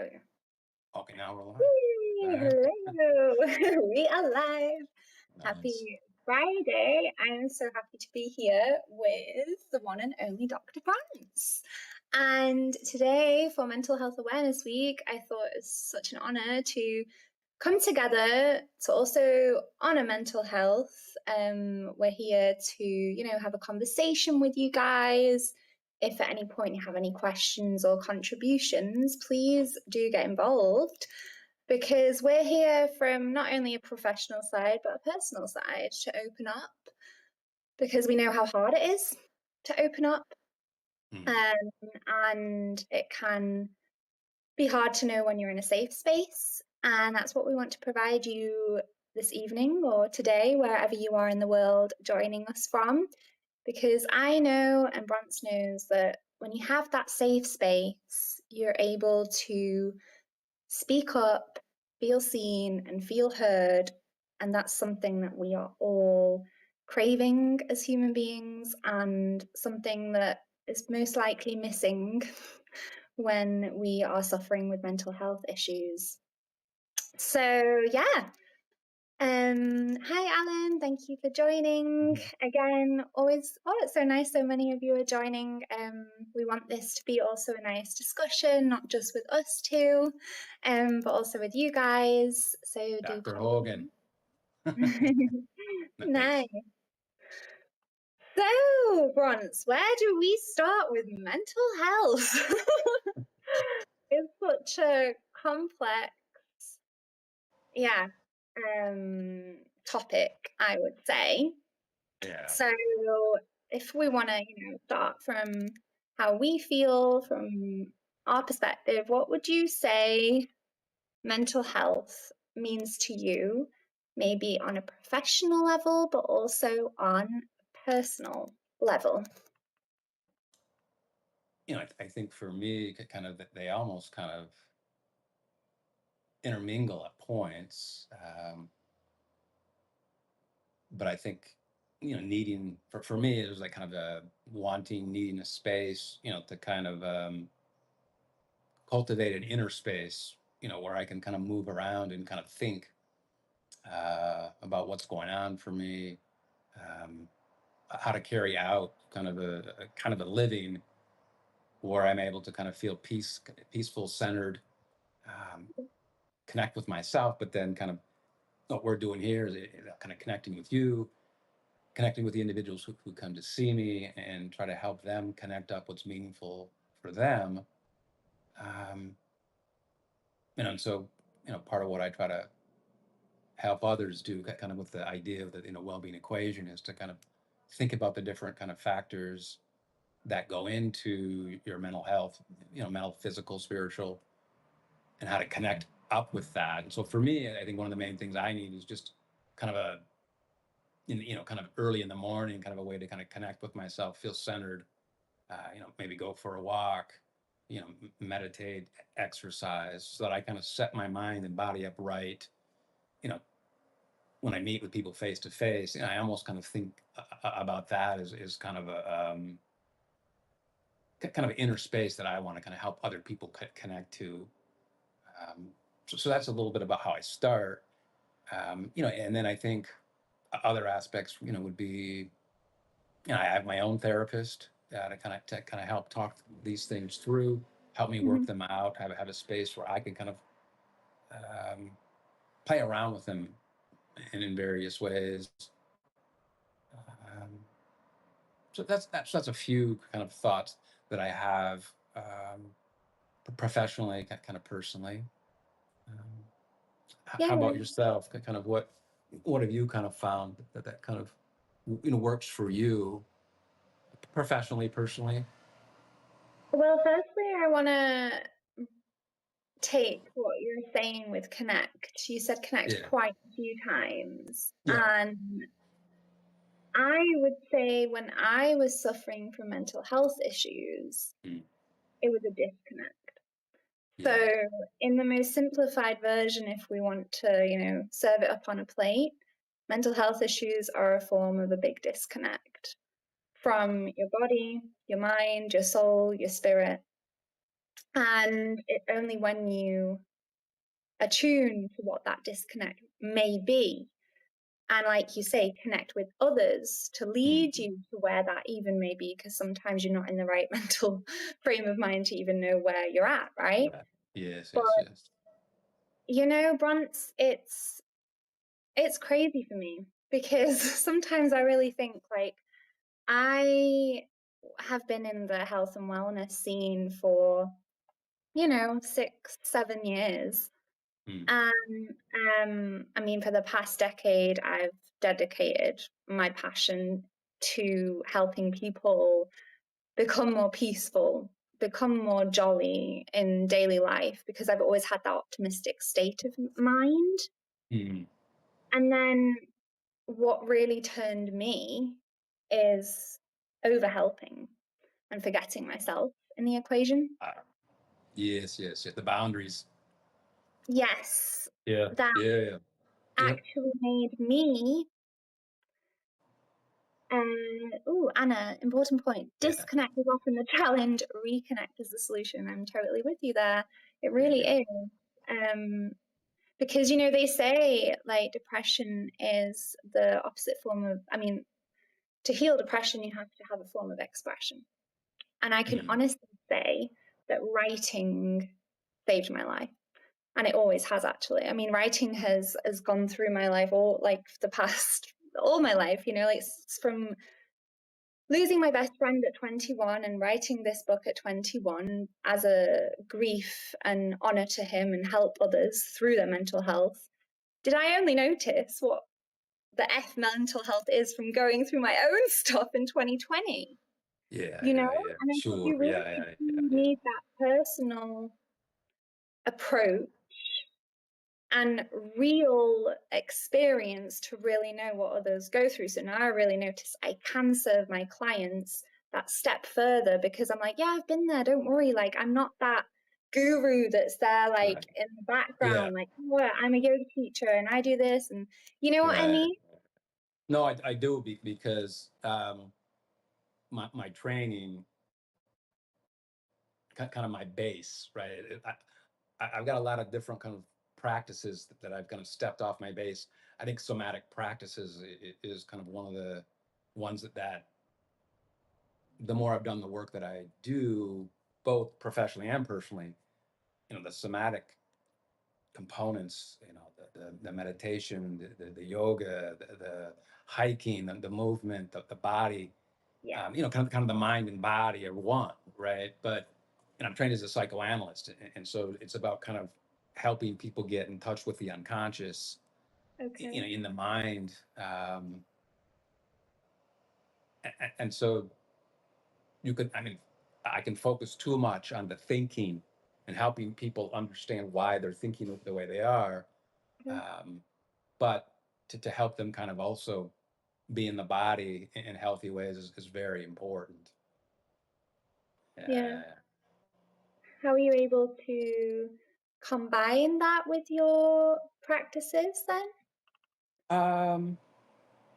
There we go. Okay, now we're live. Yay, Back. hello. We are live. Nice. Happy Friday. I am so happy to be here with the one and only Dr. Brance. And today, for Mental Health Awareness Week, I thought it was such an honor to come together to also honor mental health. We're here to, have a conversation with you guys. If at any point you have any questions or contributions, please do get involved, because we're here from not only a professional side, but a personal side to open up, because we know how hard it is to open up. And it can be hard to know when you're in a safe space. And that's what we want to provide you this evening or today, wherever you are in the world joining us from. Because I know, and Brance knows, that when you have that safe space, you're able to speak up, feel seen, and feel heard. And that's something that we are all craving as human beings, and something that is most likely missing when we are suffering with mental health issues. So, yeah. Hi, Alan. Thank you for joining again. Always, it's so nice. So many of you are joining. We want this to be also a nice discussion, not just with us two, but also with you guys. So, Dr. Hogan. Nice. Nice. So, Bronze, where do we start with mental health? It's such a complex, topic, I would say. Yeah. So if we want to, start from how we feel from our perspective, what would you say mental health means to you, maybe on a professional level, but also on a personal level? I think for me, kind of, they almost kind of intermingle at points. But I think, needing, for me, it was like kind of a needing a space, to kind of cultivate an inner space, where I can kind of move around and kind of think about what's going on for me, how to carry out kind of a living where I'm able to kind of feel peaceful, centered, connect with myself, but then kind of what we're doing here is kind of connecting with you, connecting with the individuals who come to see me, and try to help them connect up what's meaningful for them. And so, part of what I try to help others do, kind of with the idea of the well-being equation, is to kind of think about the different kind of factors that go into your mental health, mental, physical, spiritual, and how to connect up with that. And so for me, I think one of the main things I need is just kind of kind of early in the morning, kind of a way to kind of connect with myself, feel centered, maybe go for a walk, meditate, exercise, so that I kind of set my mind and body up right. When I meet with people face to face, I almost kind of think about that as kind of a kind of inner space that I want to kind of help other people connect to. So that's a little bit about how I start. And then I think other aspects, would be, I have my own therapist to kind of help talk these things through, help me work them out, have a space where I can kind of play around with them in various ways. So that's a few kind of thoughts that I have, professionally, kind of personally. How Yeah. about yourself? Kind of what have you kind of found that kind of works for you professionally, personally? Well, firstly, I want to take what you're saying with connect. You said connect Yeah. quite a few times. Yeah. And I would say when I was suffering from mental health issues, it was a disconnect. Yeah. So, in the most simplified version, if we want to, serve it up on a plate, mental health issues are a form of a big disconnect from your body, your mind, your soul, your spirit. And it's only when you attune to what that disconnect may be, and like you say, connect with others to lead Mhm. you to where that even may be, because sometimes you're not in the right mental frame of mind to even know where you're at, right? Right. Yes, But yes, yes. Bronce, it's crazy for me because sometimes I really think like I have been in the health and wellness scene for 6, 7 years. Mm, And I mean, for the past decade, I've dedicated my passion to helping people become more peaceful, become more jolly in daily life, because I've always had that optimistic state of mind. mm. And then what really turned me is overhelping and forgetting myself in the equation. Ah, yes, yes, yes. The boundaries. Yes, Yeah, that yeah, yeah. Yep. actually made me, Anna, important point. Yeah, Disconnect is often the challenge, reconnect is the solution. I'm totally with you there. It yeah, really yeah. is. Um, because, they say like depression is the opposite form of, I mean, to heal depression, you have to have a form of expression. And I can Mm, honestly say that writing saved my life. And it always has, actually. I mean, writing has gone through my life all like the past all my life, like from losing my best friend at 21 and writing this book at 21 as a grief and honor to him and help others through their mental health. Did I only notice what the F mental health is from going through my own stuff in 2020? yeah, You know, yeah, yeah. and I think you Sure. really Yeah, yeah, yeah, do yeah. need that personal approach and real experience to really know what others go through. So now I really notice I can serve my clients that step further, because I'm like, yeah, I've been there. Don't worry. Like, I'm not that guru that's there, like Right. in the Yeah, background, like, oh, I'm a yoga teacher and I do this. And you know what I right. mean? No, I do because my training, kind of my base, right? I've got a lot of different kind of practices that I've kind of stepped off my base. I think somatic practices is kind of one of the ones that the more I've done the work that I do, both professionally and personally, the somatic components, the meditation, the yoga, the hiking, the movement, the body, Yeah. kind of the mind and body are one, right? But and I'm trained as a psychoanalyst, and so it's about kind of helping people get in touch with the unconscious, Okay. in the mind, and so you could, I mean, I can focus too much on the thinking and helping people understand why they're thinking the way they are, Okay. um, but to help them kind of also be in the body in healthy ways is very important. Yeah. Uh, How are you able to combine that with your practices then? um,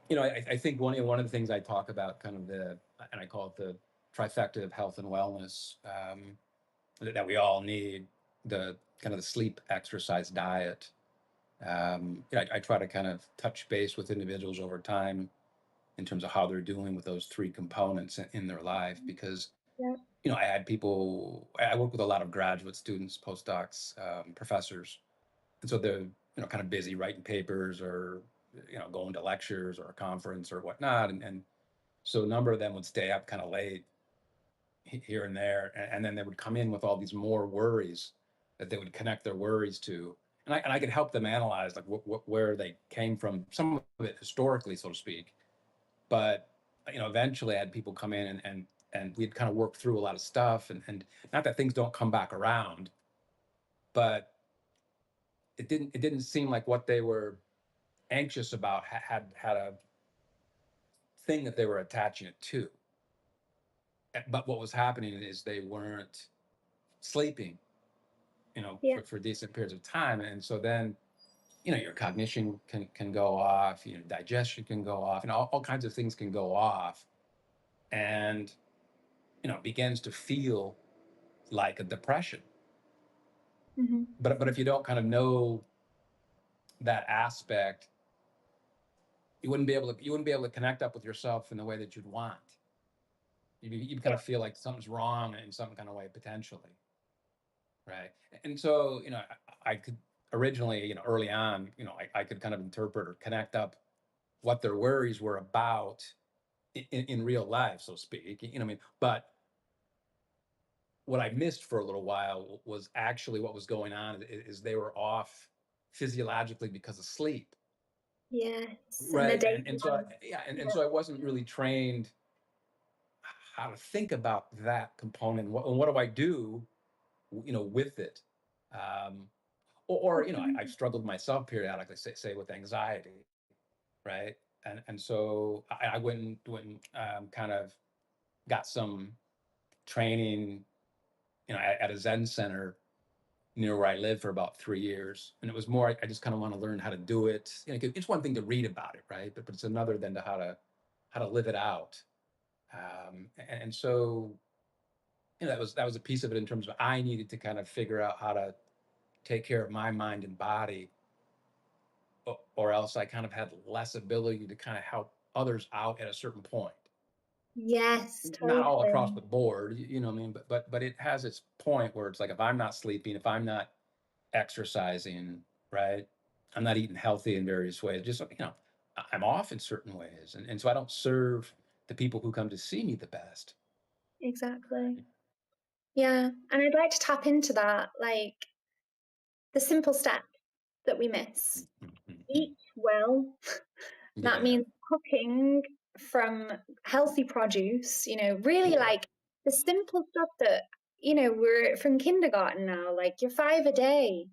I think one of the things I talk about, kind of and I call it the trifecta of health and wellness, that we all need: the kind of the sleep, exercise, diet. I try to kind of touch base with individuals over time in terms of how they're doing with those three components in their life, because Yeah. I had people. I work with a lot of graduate students, postdocs, professors, and so they're kind of busy writing papers, or going to lectures or a conference or whatnot, and so a number of them would stay up kind of late here and there, and then they would come in with all these more worries that they would connect their worries to, and I could help them analyze like where they came from, some of it historically, so to speak. But eventually I had people come in, and we'd kind of work through a lot of stuff, and not that things don't come back around, but it didn't seem like what they were anxious about had a thing that they were attaching it to. But what was happening is they weren't sleeping, Yeah. for decent periods of time, and so then your cognition can go off, digestion can go off, and all kinds of things can go off, and begins to feel like a depression. Hmm. But if you don't kind of know that aspect, you wouldn't be able to connect up with yourself in the way that you'd want. You kind Yeah. of feel like something's wrong in some kind of way potentially, right? And so I could originally, early on, I could kind of interpret or connect up what their worries were about in real life, so to speak. You know what I mean? But what I missed for a little while was actually what was going on is they were off physiologically because of sleep. Yes. And the Right. day And so one. and so I wasn't really trained how to think about that component. And what do I do, with it? Um, I've struggled myself periodically, say with anxiety, right? And so I went and kind of got some training, at a Zen center near where I lived for about 3 years. And it was more, I just kind of want to learn how to do it. It's one thing to read about it, right? But it's another than to how to live it out. And so, that was a piece of it in terms of I needed to kind of figure out how to take care of my mind and body, or else I kind of had less ability to kind of help others out at a certain point. Yes, Not all across totally. the board, you know what I mean? But it has its point where it's like if I'm not sleeping, if I'm not exercising, right? I'm not eating healthy in various ways. Just I'm off in certain ways, and so I don't serve the people who come to see me the best. Exactly. Right? Yeah. And I'd like to tap into that, like the simple steps that we miss. Mhm. Eat well. That Yeah, means cooking from healthy produce, really yeah, like the simple stuff that, we're from kindergarten now, like your five a day.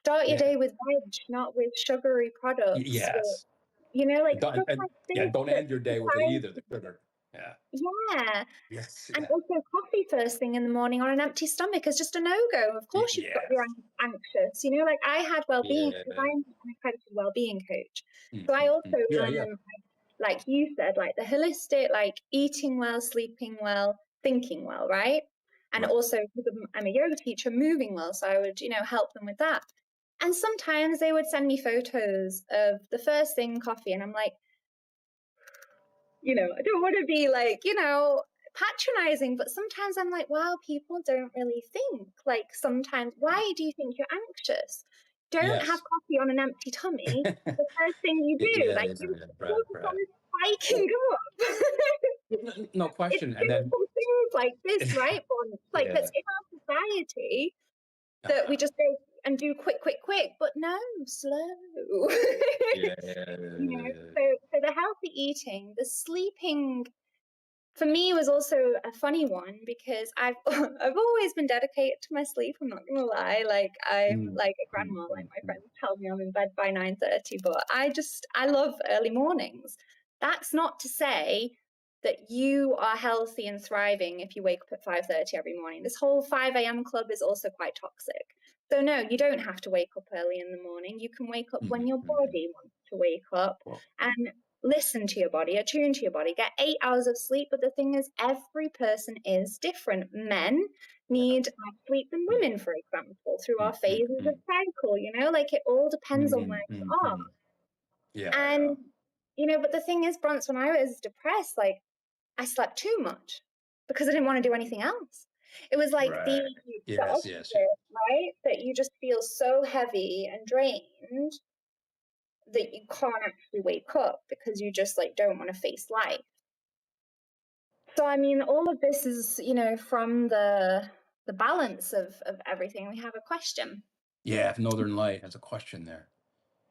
Start your yeah. day with veg, not with sugary products. With, Yes. like Don't, stuff like yeah, this don't that end your day with it society, either. The sugar. Yeah. yeah. Yes. And Yeah. also coffee first thing in the morning on an empty stomach is just a no-go. Of course you've got you're Yes. anxious. Like I had well-being because Yeah. I'm an accredited well-being coach. So I also, Mhm. Yeah. Yeah. like you said, like the holistic, like eating well, sleeping well, thinking well, right? And Right. also because I'm a yoga teacher, moving well. So I would, help them with that. And sometimes they would send me photos of the first thing coffee, and I'm like, I don't want to be like, patronizing, but sometimes I'm like, wow, people don't really think. Like, sometimes, why do you think you're anxious? Don't have Yes. coffee on an empty tummy. The first thing you do, Yeah. like, Yeah. your Yeah. Right. cortisol Right. is spiking Well, up. no It's question. And then, simple things like this, right? Like, that's yeah. in our society that we Uh-huh. just go and do quick, quick, quick, but no, slow. Yeah. So the healthy eating, the sleeping for me was also a funny one because I've I've always been dedicated to my sleep. I'm not gonna lie. Like I'm Mm, like a mm, grandma. Like mm, my mm. friends tell me I'm in bed by 9:30, but I love early mornings. That's not to say that you are healthy and thriving if you wake up at 5:30 every morning. This whole 5 a.m. club is also quite toxic. So no, you don't have to wake up early in the morning. You can wake up when Mhm, your mhm. body wants to wake up. Well, And listen to your body, attune to your body, get 8 hours of sleep. But the thing is, every person is different. Men yeah. need more sleep than Mm, women, for example, through our mm, mm, phases of mm. cycle, like it all depends on where Mhm, you mm, are. mm. Yeah, yeah. And, but the thing is, Bronx, when I was depressed, like I slept too much because I didn't want to do anything else. It was like the Right. the Yes, yes, yes. opposite, right? That you just feel so heavy and drained that you can't actually wake up because you just like don't want to face life. So I mean, all of this is, from the balance of everything. We have a question. Yeah, if Northern Light has a question there.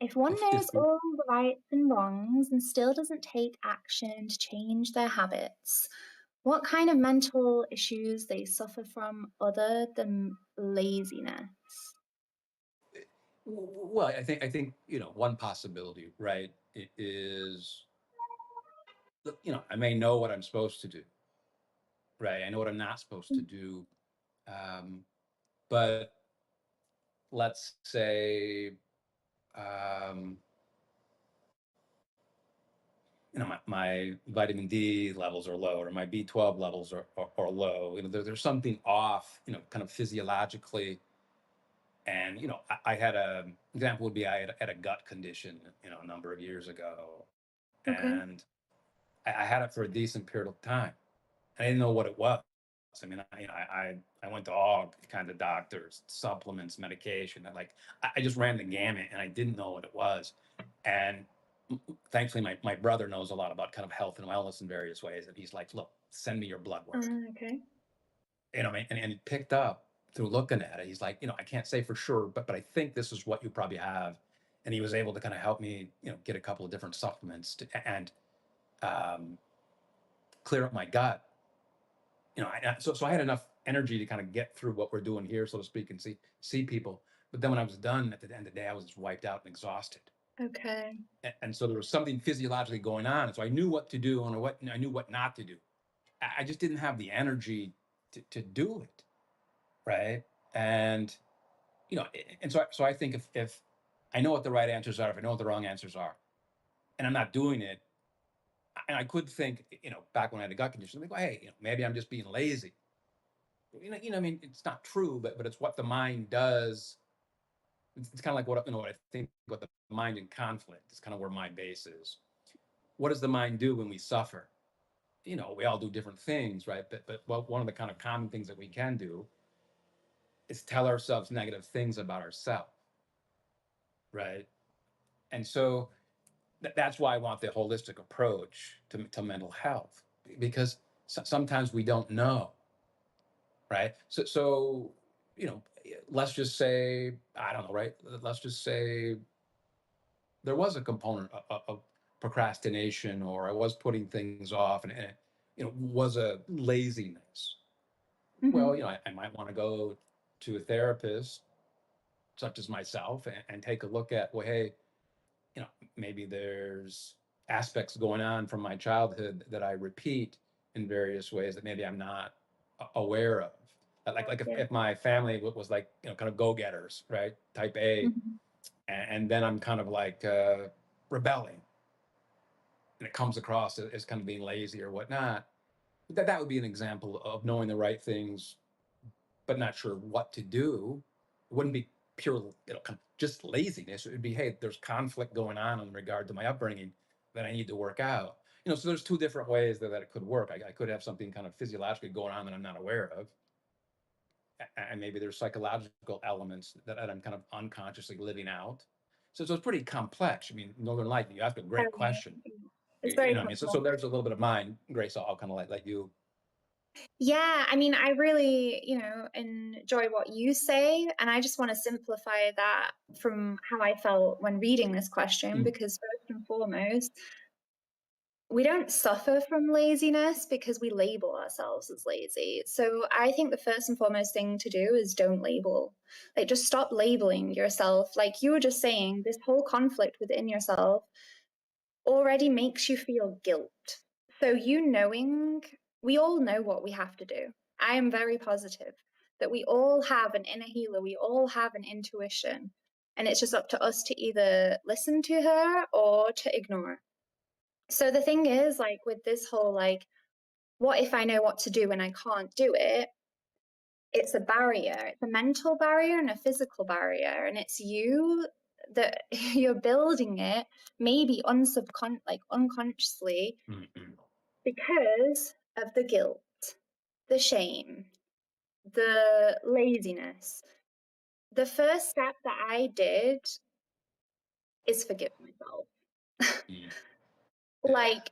If one knows If you, all the rights and wrongs and still doesn't take action to change their habits, what kind of mental issues they suffer from other than laziness? well, I think one possibility, right, is I may know what I'm supposed to do, right? I know what I'm not supposed to do, um, but let's say, um, my vitamin D levels are low, or my B12 levels are low. There's something off, kind of physiologically. And I had a example would be had a gut condition, a number of years ago, Okay. and I had it for a decent period of time. I didn't know what it was. I mean, I went to all kinds of doctors, supplements, medication, and like I just ran the gamut, and I didn't know what it was. And thankfully, my brother knows a lot about kind of health and wellness in various ways, and he's like, "Look, send me your blood work." Okay. And he picked up through looking at it. He's like, I can't say for sure, but I think this is what you probably have. And he was able to kind of help me, get a couple of different supplements and um, clear up my gut. So I had enough energy to kind of get through what we're doing here, so to speak, and see people. But then when I was done at the end of the day, I was just wiped out and exhausted. Okay. And so there was something physiologically going on. And so I knew what to do and I knew what not to do. I just didn't have the energy to do it. Right. And and so I think if I know what the right answers are, if I know what the wrong answers are, and I'm not doing it, and I could think, back when I had a gut condition, like, well, hey, maybe I'm just being lazy. I mean, it's not true, but it's what the mind does. It's kind of like what I think what the mind in conflict is kind of where my base is. What does the mind do when we suffer? We all do different things, right? But well, one of the kind of common things that we can do is tell ourselves negative things about ourselves, right? And so that's why I want the holistic approach to mental health, because sometimes we don't know, right? So let's just say, I don't know, right? Let's just say there was a component of procrastination, or I was putting things off, and it, was a laziness. Well, Hmm. I might want to go to a therapist such as myself and take a look at, well, hey, maybe there's aspects going on from my childhood that I repeat in various ways that maybe I'm not aware of. Like Yeah. if my family was like, kind of go-getters, right? Type A, Hmm. and then I'm kind of like rebelling, and it comes across as kind of being lazy or whatnot. That would be an example of knowing the right things but not sure what to do. It wouldn't be pure, kind of just laziness. It would be, hey, there's conflict going on in regard to my upbringing that I need to work out. So there's two different ways that it could work. I could have something kind of physiologically going on that I'm not aware of, and maybe there's psychological elements that I'm kind of unconsciously living out. So it's pretty complex. I mean, Northern Light, you asked a great Very, question. it's You very know what I mean? So complex. there's a little bit of mine, Grace. I'll kind of let you. Yeah, I mean, I really, enjoy what you say, and I just want to simplify that from how I felt when reading this question, Mm, because first and foremost, we don't suffer from laziness because we label ourselves as lazy. So I think the first and foremost thing to do is don't label. Like, just stop labeling yourself. Like you were just saying, this whole conflict within yourself already makes you feel guilt. So, we all know what we have to do. I am very positive that we all have an inner healer, we all have an intuition. And it's just up to us to either listen to her or to ignore. So, the thing is, like, with this whole, like, what if I know what to do and I can't do it? It's a barrier. It's a mental barrier and a physical barrier. And it's you that you're building it, maybe like unconsciously, mm, mm, because of the guilt, the shame, the laziness. The first step that I did is forgive myself. mm. Yeah. Like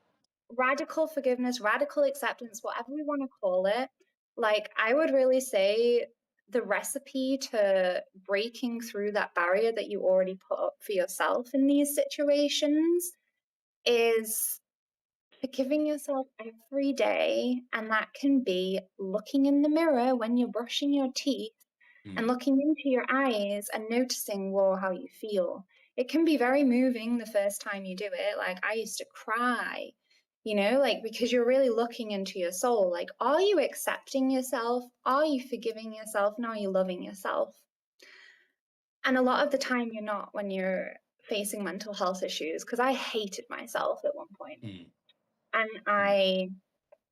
radical forgiveness, radical acceptance, whatever we want to call it. Like, I would really say the recipe to breaking through that barrier that you already put up for yourself in these situations is forgiving yourself every day. And that can be looking in the mirror when you're brushing your teeth and Mm, looking into your eyes and noticing, whoa, how you feel. It can be very moving the first time you do it. Like, I used to cry, like, because you're really looking into your soul. Like, are you accepting yourself? Are you forgiving yourself? And are you loving yourself? And a lot of the time, you're not when you're facing mental health issues, because I hated myself at one point. mm. And mm,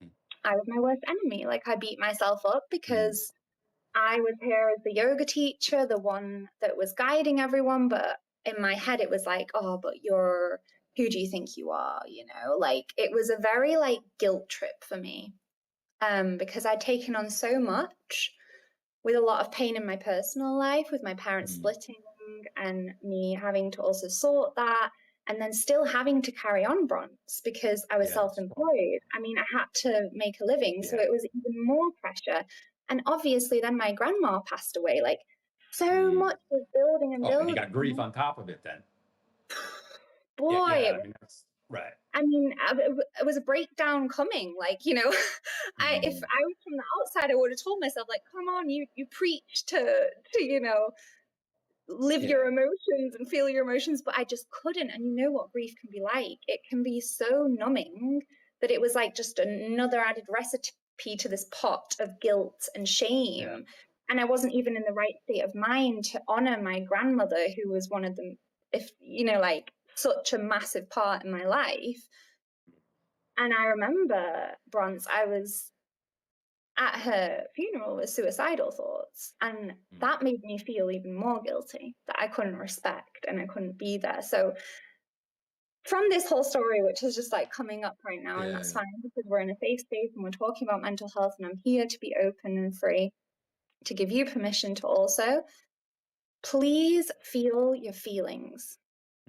mm, I was my worst enemy. Like I beat myself up mm. because I was here as the yoga teacher, the one that was guiding everyone, but in my head it was like, oh, but you're who do you think you are? You know, like it was a very like guilt trip for me. Because I'd taken on so much with a lot of pain in my personal life, with my parents Mm. splitting and me having to also sort that, and then still having to carry on bronze because I was Yes. self-employed. I mean, I had to make a living, so Yeah. it was even more pressure. And obviously, then my grandma passed away. Like, so Mm. much was building and Oh, and you building. got grief on top of it then. Yeah, Boy, yeah. it I was, mean, that's right. I mean, it was a breakdown coming. Like, you know, if Mm. I was from the outside, I would have told myself, like, come on, you preach to live your Yeah, emotions and feel your emotions, but I just couldn't. And you know what grief can be like? It can be so numbing that it was like just another added recipe to this pot of guilt and yeah. shame. And I wasn't even in the right state of mind to honor my grandmother, who was one of them, if like such a massive part in my life. And I remember, Bronze, I was at her funeral with suicidal thoughts. And Mm. that made me feel even more guilty that I couldn't respect and I couldn't be there. So, from this whole story, which is just like coming up right now, and Yeah, that's yeah. fine because we're in a safe space and we're talking about mental health, and I'm here to be open and free to give you permission to also please feel your feelings.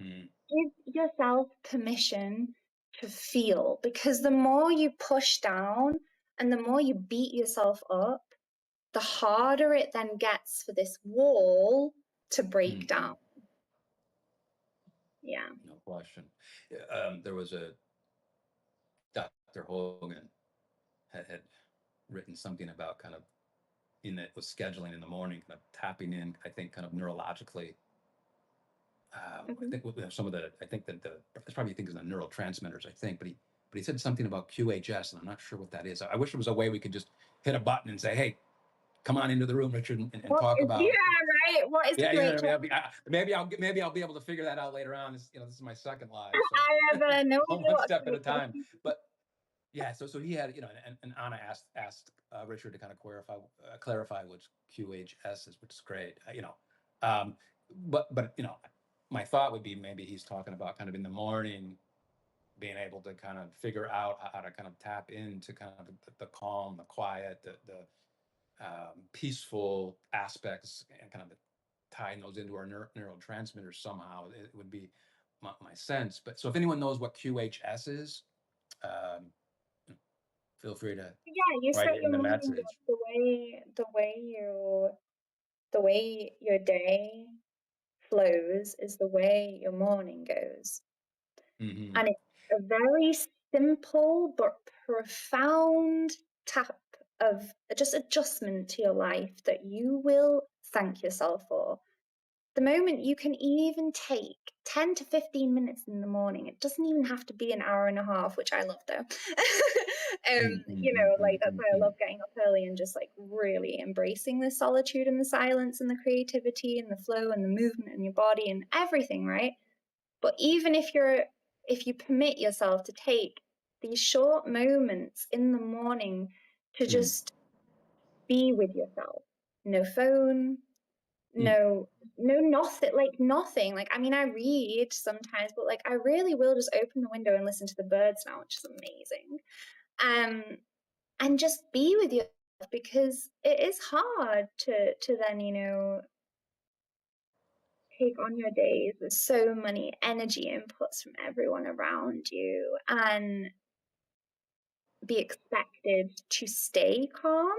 Mm. Give yourself permission to feel because the more you push down and the more you beat yourself up, the harder it then gets for this wall to break Mm. down. Yeah. No question. Yeah, there was a Dr. Hogan had written something about kind of in it was scheduling in the morning, kind of tapping in, I think, kind of neurologically. I Mhm. think some of the, I think that that's probably things in the neurotransmitters, I think, but he said something about QHS, and I'm not sure what that is. I wish there was a way we could just hit a button and say, hey, come on into the room, Richard, and What talk is, about. yeah, right? What is Yeah, you know what I QHS? mean. Maybe I'll be able to figure that out later on. This is my second live, so I have no idea one what step at a QHS time. is. But yeah, so he had, and Anna asked Richard to kind of clarify what QHS is, which is great. Um, but my thought would be maybe he's talking about kind of in the morning being able to kind of figure out how to kind of tap into kind of the calm, the quiet, the peaceful aspects, and kind of tying those into our neurotransmitters somehow. It would be my sense. But so if anyone knows what QHS is, um, feel free to Yeah, you write start it in your the morning with message. the way your day flows is the way your morning goes. Hmm. And it's a very simple but profound tap of just adjustment to your life that you will thank yourself for. The moment you can even take 10 to 15 minutes in the morning, it doesn't even have to be an hour and a half, which I love though. Like that's why I love getting up early and just like really embracing the solitude and the silence and the creativity and the flow and the movement in your body and everything, right? But even if you permit yourself to take these short moments in the morning to just be with yourself, no phone, no nothing, like nothing. Like I mean, I read sometimes, but like I really will just open the window and listen to the birds now, which is amazing. Um, and just be with yourself because it is hard to then take on your days with so many energy inputs from everyone around you and be expected to stay calm.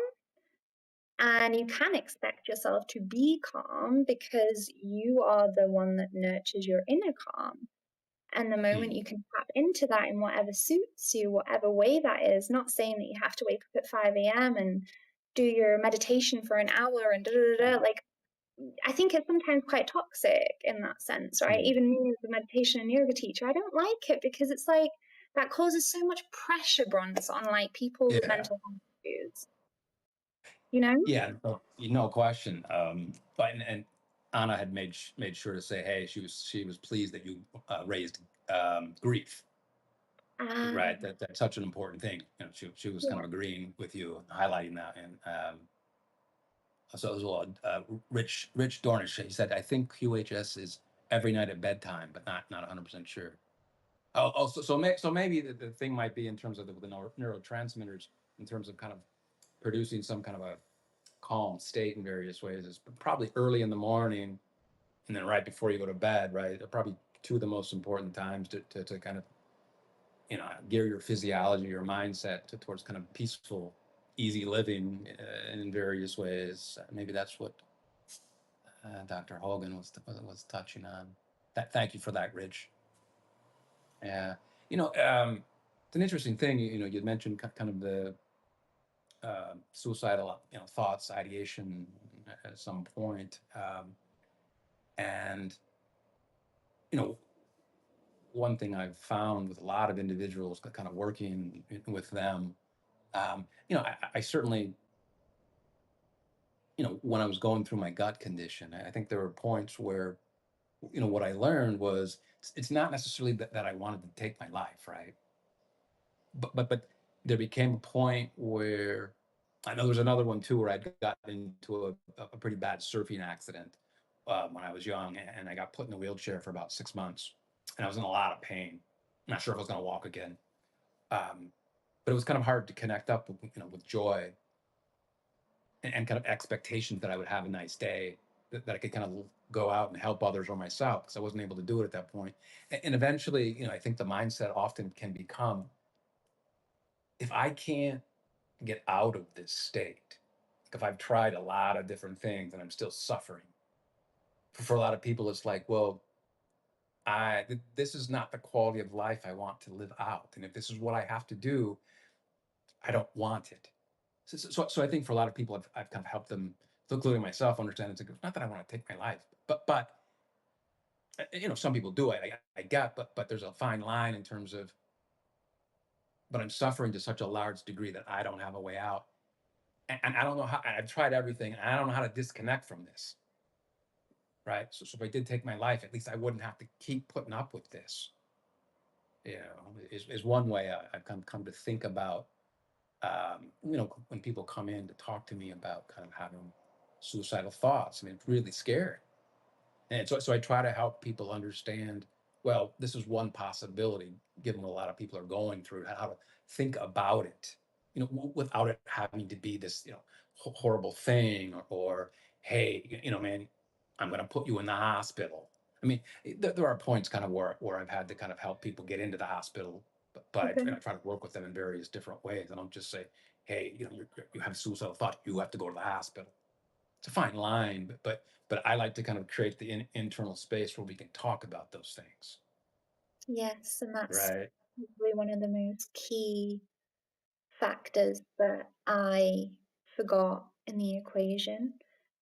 And you can expect yourself to be calm because you are the one that nurtures your inner calm. And the moment you can tap into that in whatever suits you, whatever way that is, not saying that you have to wake up at 5 a.m. and do your meditation for an hour and da da da. Like, I think it's sometimes quite toxic in that sense, right? Even me as a meditation and yoga teacher, I don't like it because it's like that causes so much pressure, Bronze, on like people with Yeah. mental health issues, you know? Yeah, no question. But and Anna had made sure to say, hey, she was pleased that you raised grief. right? Ah, That's such an important thing. She was kind yeah. of agreeing with you, highlighting that, and so as well. Rich Dornish, he said, I think QHS is every night at bedtime, but not 100% sure. So maybe the thing might be in terms of the neurotransmitters, in terms of kind of producing some kind of a calm state in various ways, is probably early in the morning and then right before you go to bed, right? Are probably two of the most important times to kind of gear your physiology, your mindset towards kind of peaceful, easy living in various ways. Maybe that's what Dr. Hogan was touching on. Thank you for that, Rich. Yeah, it's an interesting thing. You mentioned kind of the suicidal, thoughts, ideation at some point, and you know, one thing I've found with a lot of individuals, kind of working with them, I certainly, when I was going through my gut condition, I think there were points where, what I learned was it's not necessarily that I wanted to take my life, right? But there became a point where I know there's another one too where I got into a pretty bad surfing accident when I was young, and I got put in a wheelchair for about 6 months, and I was in a lot of pain. I'm not sure if I was going to walk again, um, but it was kind of hard to connect up with with joy and kind of expectations that I would have a nice day, that I could kind of go out and help others or myself, because I wasn't able to do it at that point. And eventually, I think the mindset often can become, if I can't get out of this state, like if I've tried a lot of different things and I'm still suffering, for a lot of people, it's like, well, this is not the quality of life I want to live out. And if this is what I have to do, I don't want it. So I think for a lot of people, I've kind of helped them, including myself, understand it's not that I want to take my life, but some people do. I get, but there's a fine line in terms of, but I'm suffering to such a large degree that I don't have a way out, and I don't know how. I've tried everything, and I don't know how to disconnect from this. Right. So if I did take my life, at least I wouldn't have to keep putting up with this. Is one way I've come to think about. When people come in to talk to me about kind of having suicidal thoughts, I mean, it's really scary. And so I try to help people understand, well, this is one possibility, given what a lot of people are going through, how to think about it, without it having to be this, horrible thing, or hey, man, I'm going to put you in the hospital. I mean, there are points kind of where I've had to kind of help people get into the hospital, but I Okay. try to work with them in various different ways. I don't just say, hey, you have a suicidal thought, you have to go to the hospital. It's a fine line, but I like to kind of create the internal space where we can talk about those things. Yes, and that's Right. probably one of the most key factors that I forgot in the equation,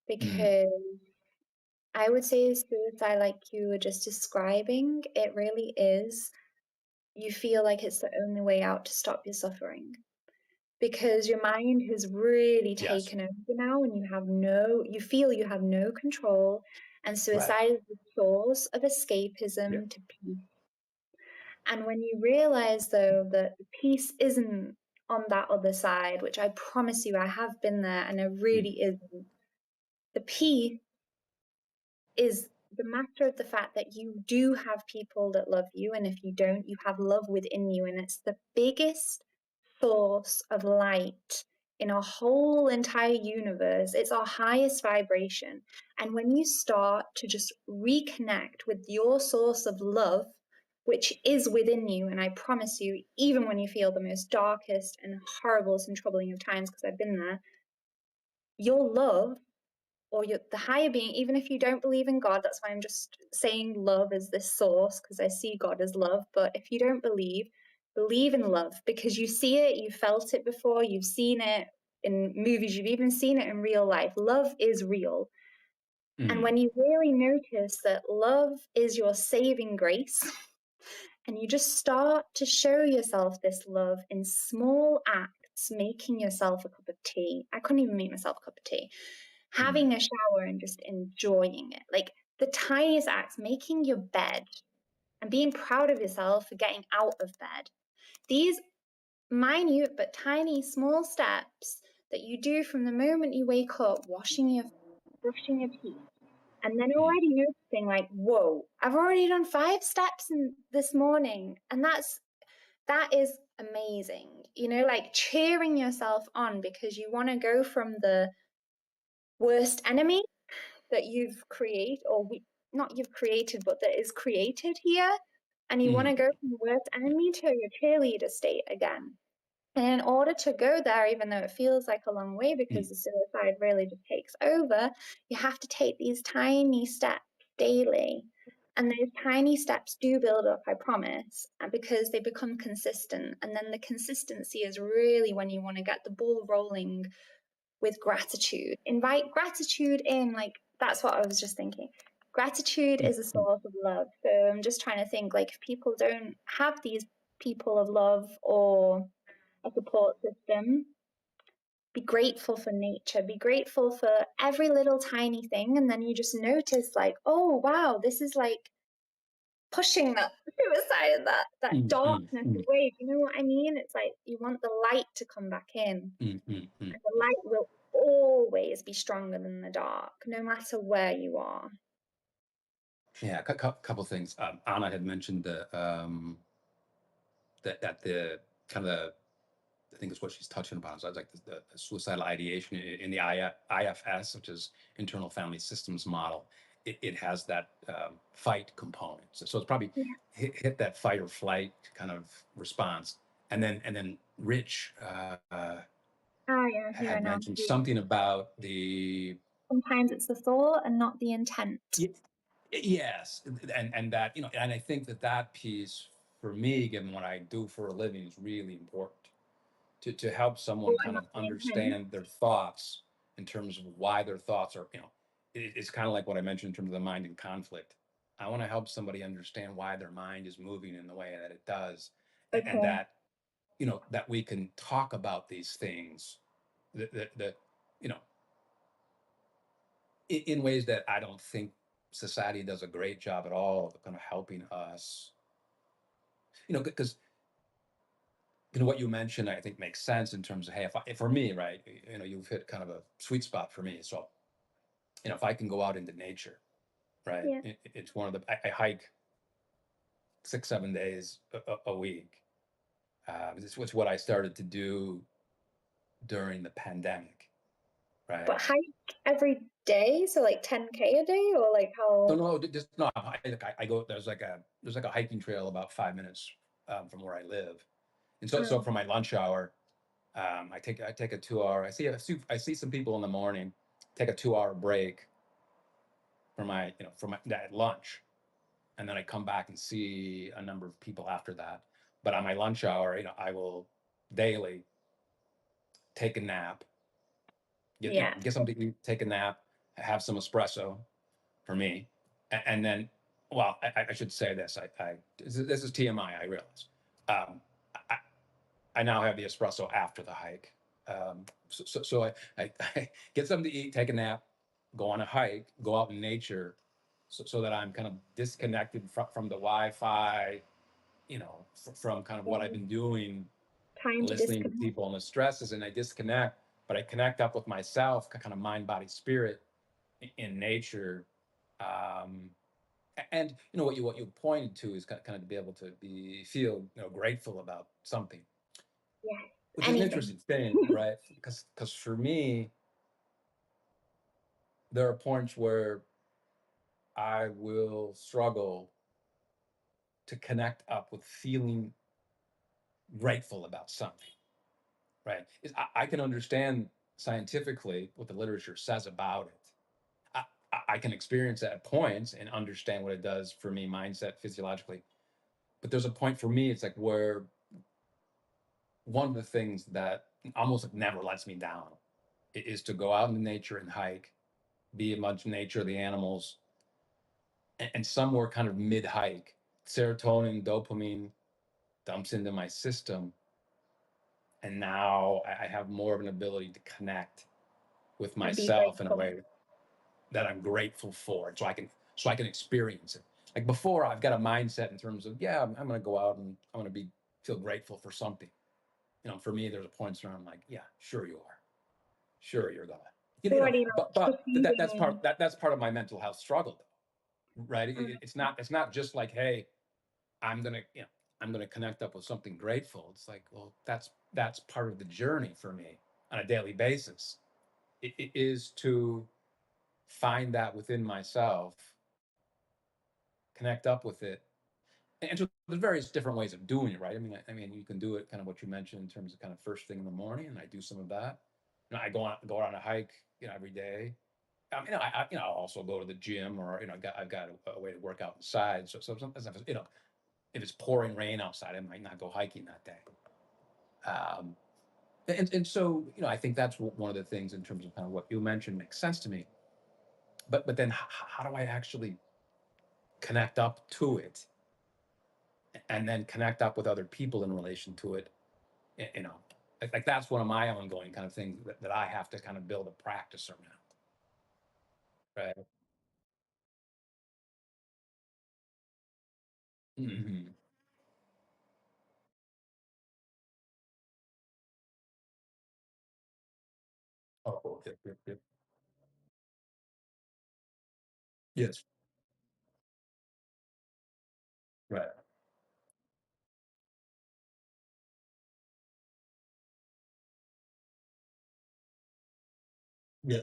Mm, because I would say suicide, like you were just describing, it really is. You feel like it's the only way out to stop your suffering, because your mind has really yes. taken over now, and you feel you have no control, and Right. suicide is the source of Yeah. escapism to peace. And when you realize, though, that the peace isn't on that other side, which I promise you, I have been there, and it Mm, really isn't. The peace is the matter of the fact that you do have people that love you, and if you don't, you have love within you, and it's the biggest source of light in our whole entire universe. It's our highest vibration. And when you start to just reconnect with your source of love, which is within you, and I promise you, even when you feel the most darkest and horriblest and troubling of times, because I've been there, your love, or the higher being, even if you don't believe in God, that's why I'm just saying love is this source, because I see God as love. But if you don't believe, believe in love, because you see it, you felt it before, you've seen it in movies, you've even seen it in real life. Love is real. And mm, when you really notice that love is your saving grace, and you just start to show yourself this love in small acts, making yourself a cup of tea. I couldn't even make myself a cup of tea. mm, Having a shower and just enjoying it. Like the tiniest acts, making your bed and being proud of yourself for getting out of bed. these minute but tiny small steps that you do from the moment you wake up, brushing your teeth, and then Mm, already noticing like, whoa, I've already done 5 steps in this morning. And that is amazing. Like cheering yourself on because you want to go from the worst enemy that you've created, not you've created, but that is created here. And you want to mm, go from the worst enemy to your cheerleader state again. And in order to go there, even though it feels like a long way because mm, the suicide really just takes over, you have to take these tiny steps daily. And those tiny steps do build up, I promise, because they become consistent. And then the consistency is really when you want to get the ball rolling with gratitude. Invite gratitude in, like that's what I was just thinking. Gratitude mm, is a mm, source of love. So I'm just trying to think like if people don't have these people of love or a support system, be grateful for nature, be grateful for every little tiny thing. And then you just notice, like, oh, wow, this is like pushing that suicide and that mm, mm, darkness mm, away. Do you know what I mean? It's like you want the light to come back in. mm, mm, mm. And the light will always be stronger than the dark, no matter where you are. Yeah, couple things. Anna had mentioned that the kind of I think is what she's touching upon. So it's like the suicidal ideation in the IFS, which is internal family systems model. It has that fight component. So it's probably Yeah. hit that fight or flight kind of response. And then Rich Ah, yeah, here had and now. mentioned something about the Sometimes it's the thought and not the intent. yes, and that and I think that piece for me, given what I do for a living, is really important to help Thought someone and kind not of the intent. understand their thoughts in terms of why their thoughts are, it's kind of like what I mentioned in terms of the mind in conflict. I want to help somebody understand why their mind is moving in the way that it does, and Okay. that that we can talk about these things that you know in ways that I don't think society does a great job at all of kind of helping us, because what you mentioned I think makes sense in terms of, hey, if for me, right, you've hit kind of a sweet spot for me. So if I can go out into nature, right, Yeah. it's one of the I hike 6 7 days a week. This was what I started to do during the pandemic, But right. hike every day, so like 10K a day, or like No, how? no, just no. I go. There's like a hiking trail about 5 minutes from where I live, and so Oh, for my lunch hour, I take a 2 hour. I see some people in the morning. Take a 2 hour break for my at lunch, and then I come back and see a number of people after that. But on my lunch hour, I will daily take a nap, yeah. get something to eat, take a nap, have some espresso for me, and then, well, I should say this. This is TMI. I realize. Um, I, I now have the espresso after the hike. So I get something to eat, take a nap, go on a hike, go out in nature, so that I'm kind of disconnected from the Wi-Fi, from kind of what I've Yeah. been doing, Time to listening to disconnect. people and the stresses, and I disconnect, but I connect up with myself, kind of mind, body, spirit in nature. Um, and what you pointed to is kind of to be able to feel grateful about something, Yeah. which is an Anything. interesting thing, right? Because for me, there are points where I will struggle to connect up with feeling grateful about something, right? I can understand scientifically what the literature says about it. I can experience it at points and understand what it does for me, mindset, physiologically. But there's a point for me, it's like where one of the things that almost never lets me down is to go out into nature and hike, be amongst nature, the animals, and somewhere kind of mid hike, serotonin, dopamine dumps into my system. And now I have more of an ability to connect with And be myself in a grateful. way that I'm grateful for. And so I can experience it. Like before, I've got a mindset in terms of, yeah, I'm going to go out and I'm going to be feel grateful for something. For me, there's a point where I'm like, yeah, sure you are. Sure you're gonna. Already like But perceiving. that's part of my mental health struggle, though, right? Mm. It's not just like, hey, I'm gonna you know I'm gonna connect up with something grateful. It's like, well, that's part of the journey for me on a daily basis. It is to find that within myself, connect up with it, and so there's various different ways of doing it, right? I mean, you can do it kind of what you mentioned in terms of kind of first thing in the morning, and I do some of that. I go out on a hike, every day. I'll also go to the gym, or I've got a way to work out inside. So sometimes if it's pouring rain outside, I might not go hiking that day. Um, and so I think that's one of the things in terms of kind of what you mentioned makes sense to me. But then how do I actually connect up to it, and then connect up with other people in relation to it? You know, like that's one of my ongoing kind of things that I have to kind of build a practice around. Right. Hmm. Oh, yep, yep, yep. Yes. Right. Yeah.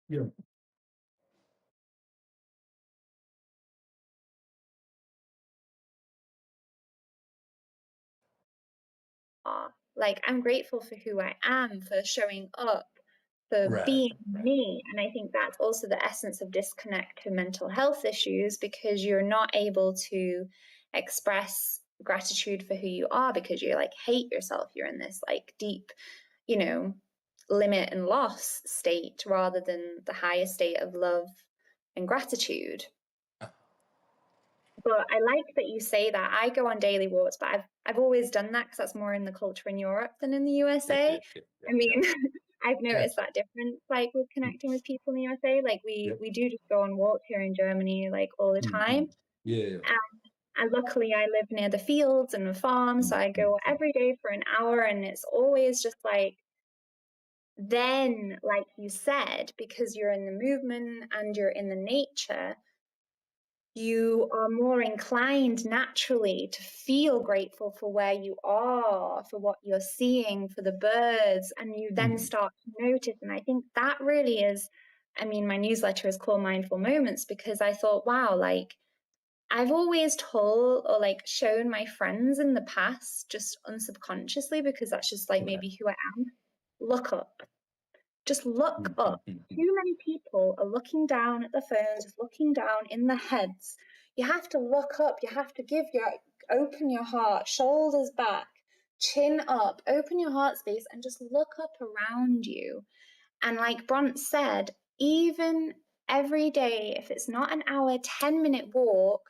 Yeah. Like, I'm grateful for who I am, for showing up, for Right. being Right. me. And I think that's also the essence of disconnect to mental health issues, because you're not able to express gratitude for who you are because you like hate yourself. You're in this like deep, you know, limit and loss state rather than the higher state of love and gratitude. Uh, But I like that you say that. I go on daily walks, but I've always done that because that's more in the culture in Europe than in the yeah. USA. Yeah. Yeah. Yeah. I Yeah. mean, I've Yeah. noticed that difference, like with connecting with people in the USA. Like we Yep. we do just go on walks here in Germany, like all the time. Mhm. Yeah. Yeah. And luckily, I live near the fields and the farm, so Mhm. I go Mhm. every day for an hour, and it's always just like then, like you said, because you're in the movement and you're in the nature, you are more inclined naturally to feel grateful for where you are, for what you're seeing, for the birds, and you then Mhm. start to notice. And I think that really is, I mean, my newsletter is called Mindful Moments because I thought, wow, like I've always told or like shown my friends in the past, just unsubconsciously, because that's just like Right. maybe who I am. Look up, just look Mhm. up. Mhm. Too many people are looking down at the phones, just looking down in their heads. You have to look up. You have to open your heart, shoulders back, chin up, open your heart space, and just look up around you. And like Bront said, even every day, if it's not an hour, 10-minute walk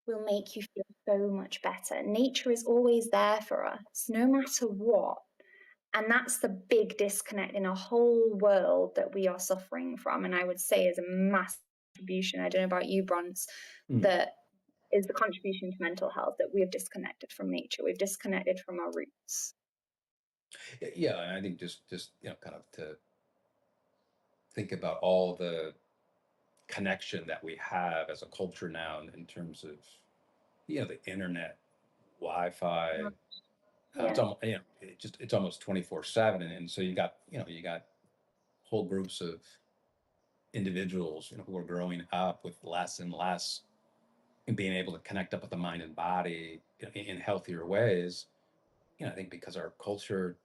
will make you feel so much better. Nature is always there for us, no matter what. And that's the big disconnect in a whole world that we are suffering from. And I would say is a massive contribution. I don't know about you, Bronze, Mm. that is the contribution to mental health that we have disconnected from nature. We've disconnected from our roots. Yeah, and I think just kind of to think about all the connection that we have as a culture now in terms of the internet, Wi-Fi. It's Yeah. almost it's almost 24/7, and so you got whole groups of individuals who are growing up with less and less and being able to connect up with the mind and body in healthier ways. I think because our culture,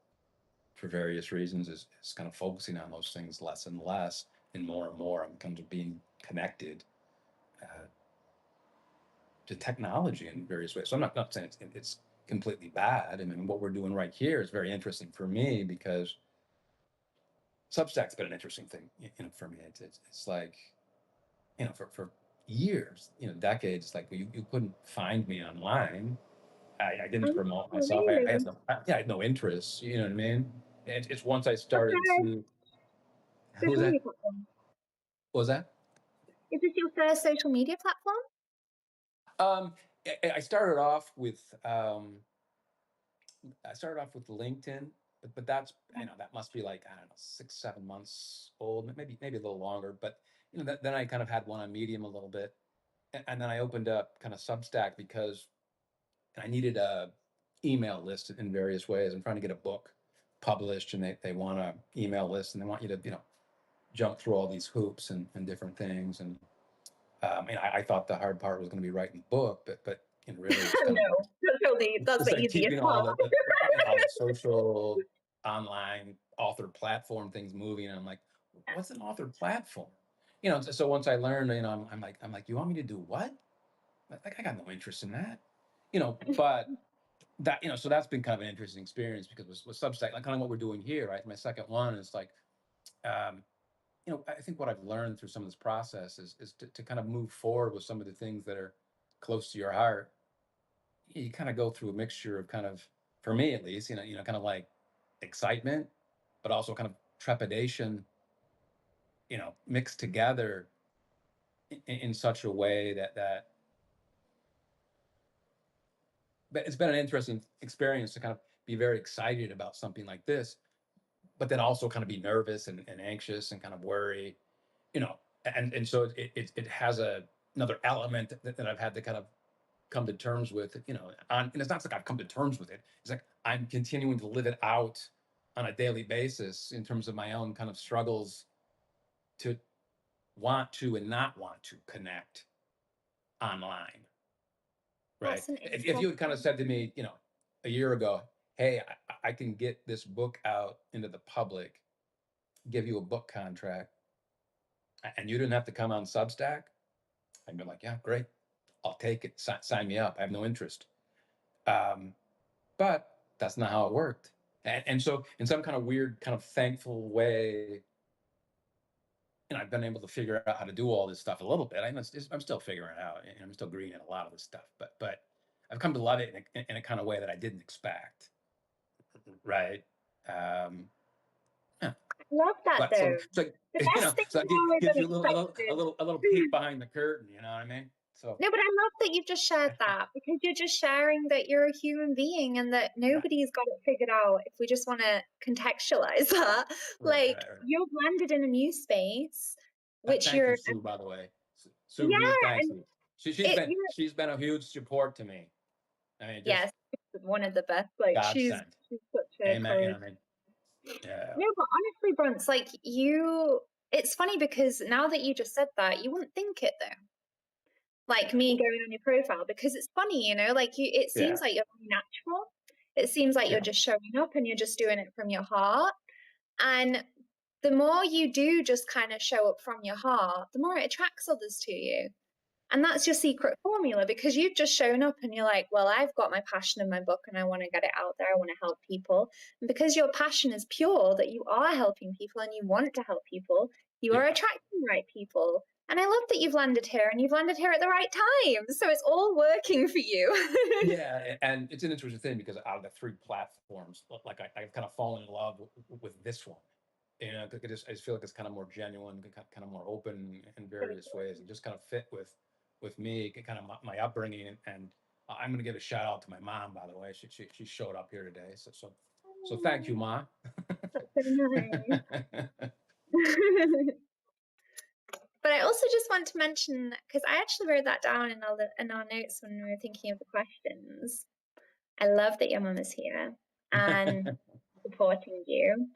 for various reasons, is kind of focusing on those things less and less, and more in terms of being connected uh, to technology in various ways. So I'm not saying it's completely bad. I mean, what we're doing right here is very interesting for me because Substack's been an interesting thing, for me. It's like, for years, decades, like you couldn't find me online. I didn't Oh, promote myself. really? I had no interest. You know what I mean? It's once I started Okay. to. So Who was tell that? me something. What was that? Is this your first social media platform? Um, I started off with LinkedIn, but that's, that must be like, I don't know, 6, 7 months old, maybe a little longer. But then I kind of had one on Medium a little bit, and then I opened up kind of Substack because I needed a email list in various ways. I'm trying to get a book published, and they want a email list, and they want you to jump through all these hoops and different things. And I thought the hard part was going to be writing the book, but really it's kind of No, that's it's the like easiest keeping part. all the social online author platform things moving. And I'm like, what's an author platform? So once I learned, I'm like, you want me to do what? Like, I got no interest in that. But that, so that's been kind of an interesting experience because with Substack, like kind of what we're doing here, right? My second one is like, um, I think what I've learned through some of this process is to kind of move forward with some of the things that are close to your heart. You kind of go through a mixture of kind of, for me at least, kind of like excitement, but also kind of trepidation, mixed together in such a way that but it's been an interesting experience to kind of be very excited about something like this, but then also kind of be nervous and anxious and kind of worry, and so it has another element that I've had to kind of come to terms with, and it's not like I've come to terms with it. It's like I'm continuing to live it out on a daily basis in terms of my own kind of struggles to want to and not want to connect online, right? That's an If you had kind of interesting. said to me, a year ago, hey, I can get this book out into the public, give you a book contract, and you didn't have to come on Substack, I'd be like, yeah, great, I'll take it. Sign me up. I have no interest. Um, but that's not how it worked. And so, in some kind of weird, kind of thankful way, I've been able to figure out how to do all this stuff a little bit. I'm still figuring it out, and I'm still green at a lot of this stuff. But I've come to love it in a kind of way that I didn't expect. Right? Um, yeah. Love that So though. it's like, The best thing so it more gives than you expected. a little peek behind the curtain. You know what I mean? So No, but I love that you've just shared that because you're just sharing that you're a human being and that right, nobody's got it figured out. If we just want to contextualize that, right, like right, right. you've landed in a new space, which Thank you, you're, Sue. By the way, Sue Reed. yeah, Thanks, and Sue. you're, She's been a huge support to me. I mean, just yes, one of the best. Like godsend. she's such a Amen. courageous. I mean, yeah, No, but honestly, Bruns, like you, it's funny because now that you just said that, you wouldn't think it though. Like me going on your profile because it's funny, like it seems yeah, like you're very natural. It seems like you're yeah, just showing up and you're just doing it from your heart. And the more you do just kind of show up from your heart, the more it attracts others to you. And that's your secret formula because you've just shown up and you're like, well, I've got my passion in my book and I want to get it out there. I want to help people. And because your passion is pure, that you are helping people and you want to help people, you are yeah, attracting the right people. And I love that you've landed here and you've landed here at the right time. So it's all working for you. yeah. And it's an interesting thing because out of the three platforms, like I've kind of fallen in love with this one. I just feel like it's kind of more genuine, kind of more open in various ways, and just kind of fit with me, kind of my upbringing. And I'm going to give a shout out to my mom, by the way. She showed up here today, so thank you, Ma. That's so nice. But I also just want to mention because I actually wrote that down in our notes when we were thinking of the questions. I love that your mum is here and supporting you.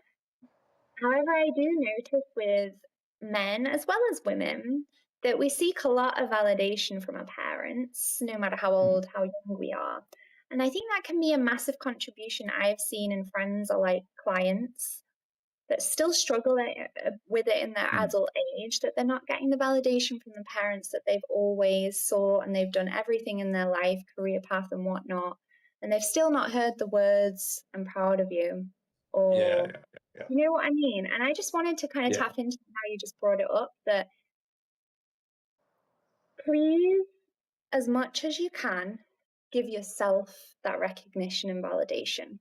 However, I do notice with men as well as women that we seek a lot of validation from our parents, no matter how old, how young we are. And I think that can be a massive contribution I've seen in friends or like clients that still struggle with it in their adult age, that they're not getting the validation from the parents that they've always sought and they've done everything in their life, career path and whatnot. And they've still not heard the words, I'm proud of you, Yeah, or yeah, yeah, you know what I mean? And I just wanted to kind of yeah, tap into how you just brought it up that please, as much as you can, give yourself that recognition and validation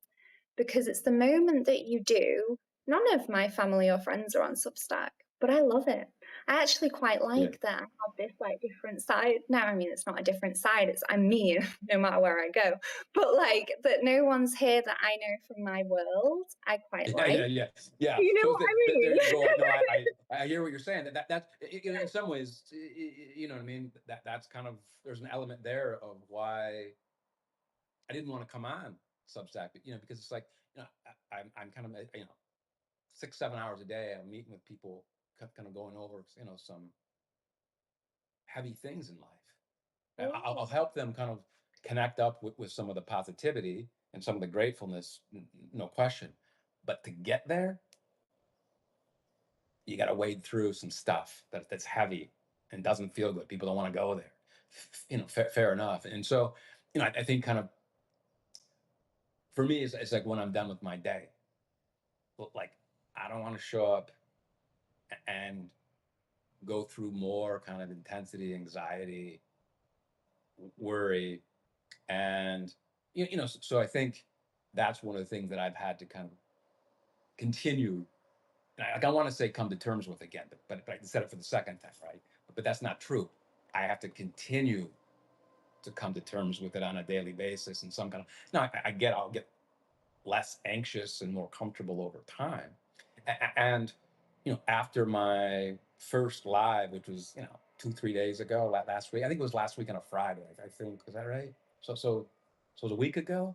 because it's the moment that you do. None of my family or friends are on Substack, but I love it. I actually quite Yeah. like that I have this like different side. No, I mean it's not a different side, it's I'm me no matter where I go. But like that no one's here that I know from my world, I quite Yeah, yeah, like. yeah, yeah. You know So what I there you mean? go. No, I hear what you're saying. That's in some ways, you know what I mean. That's kind of there's an element there of why I didn't want to come on Substack, but, because it's like I'm kind of 6 7 hours a day. I'm meeting with people, kind of going over some heavy things in life. I'll Oh, help them kind of connect up with some of the positivity and some of the gratefulness, no question. But to get there, you got to wade through some stuff that's heavy and doesn't feel good. People don't want to go there. Fair enough. And so, I think kind of for me, it's like when I'm done with my day, like I don't want to show up and go through more kind of intensity, anxiety, worry, and so I think that's one of the things that I've had to kind of continue. Like I want to say come to terms with again, but I said it for the second time, right? But that's not true. I have to continue to come to terms with it on a daily basis and some kind of. No, I'll get less anxious and more comfortable over time. And after my first live, which was 2 3 days ago, last week, I think it was last week on a Friday. I think was that right? So it was a week ago.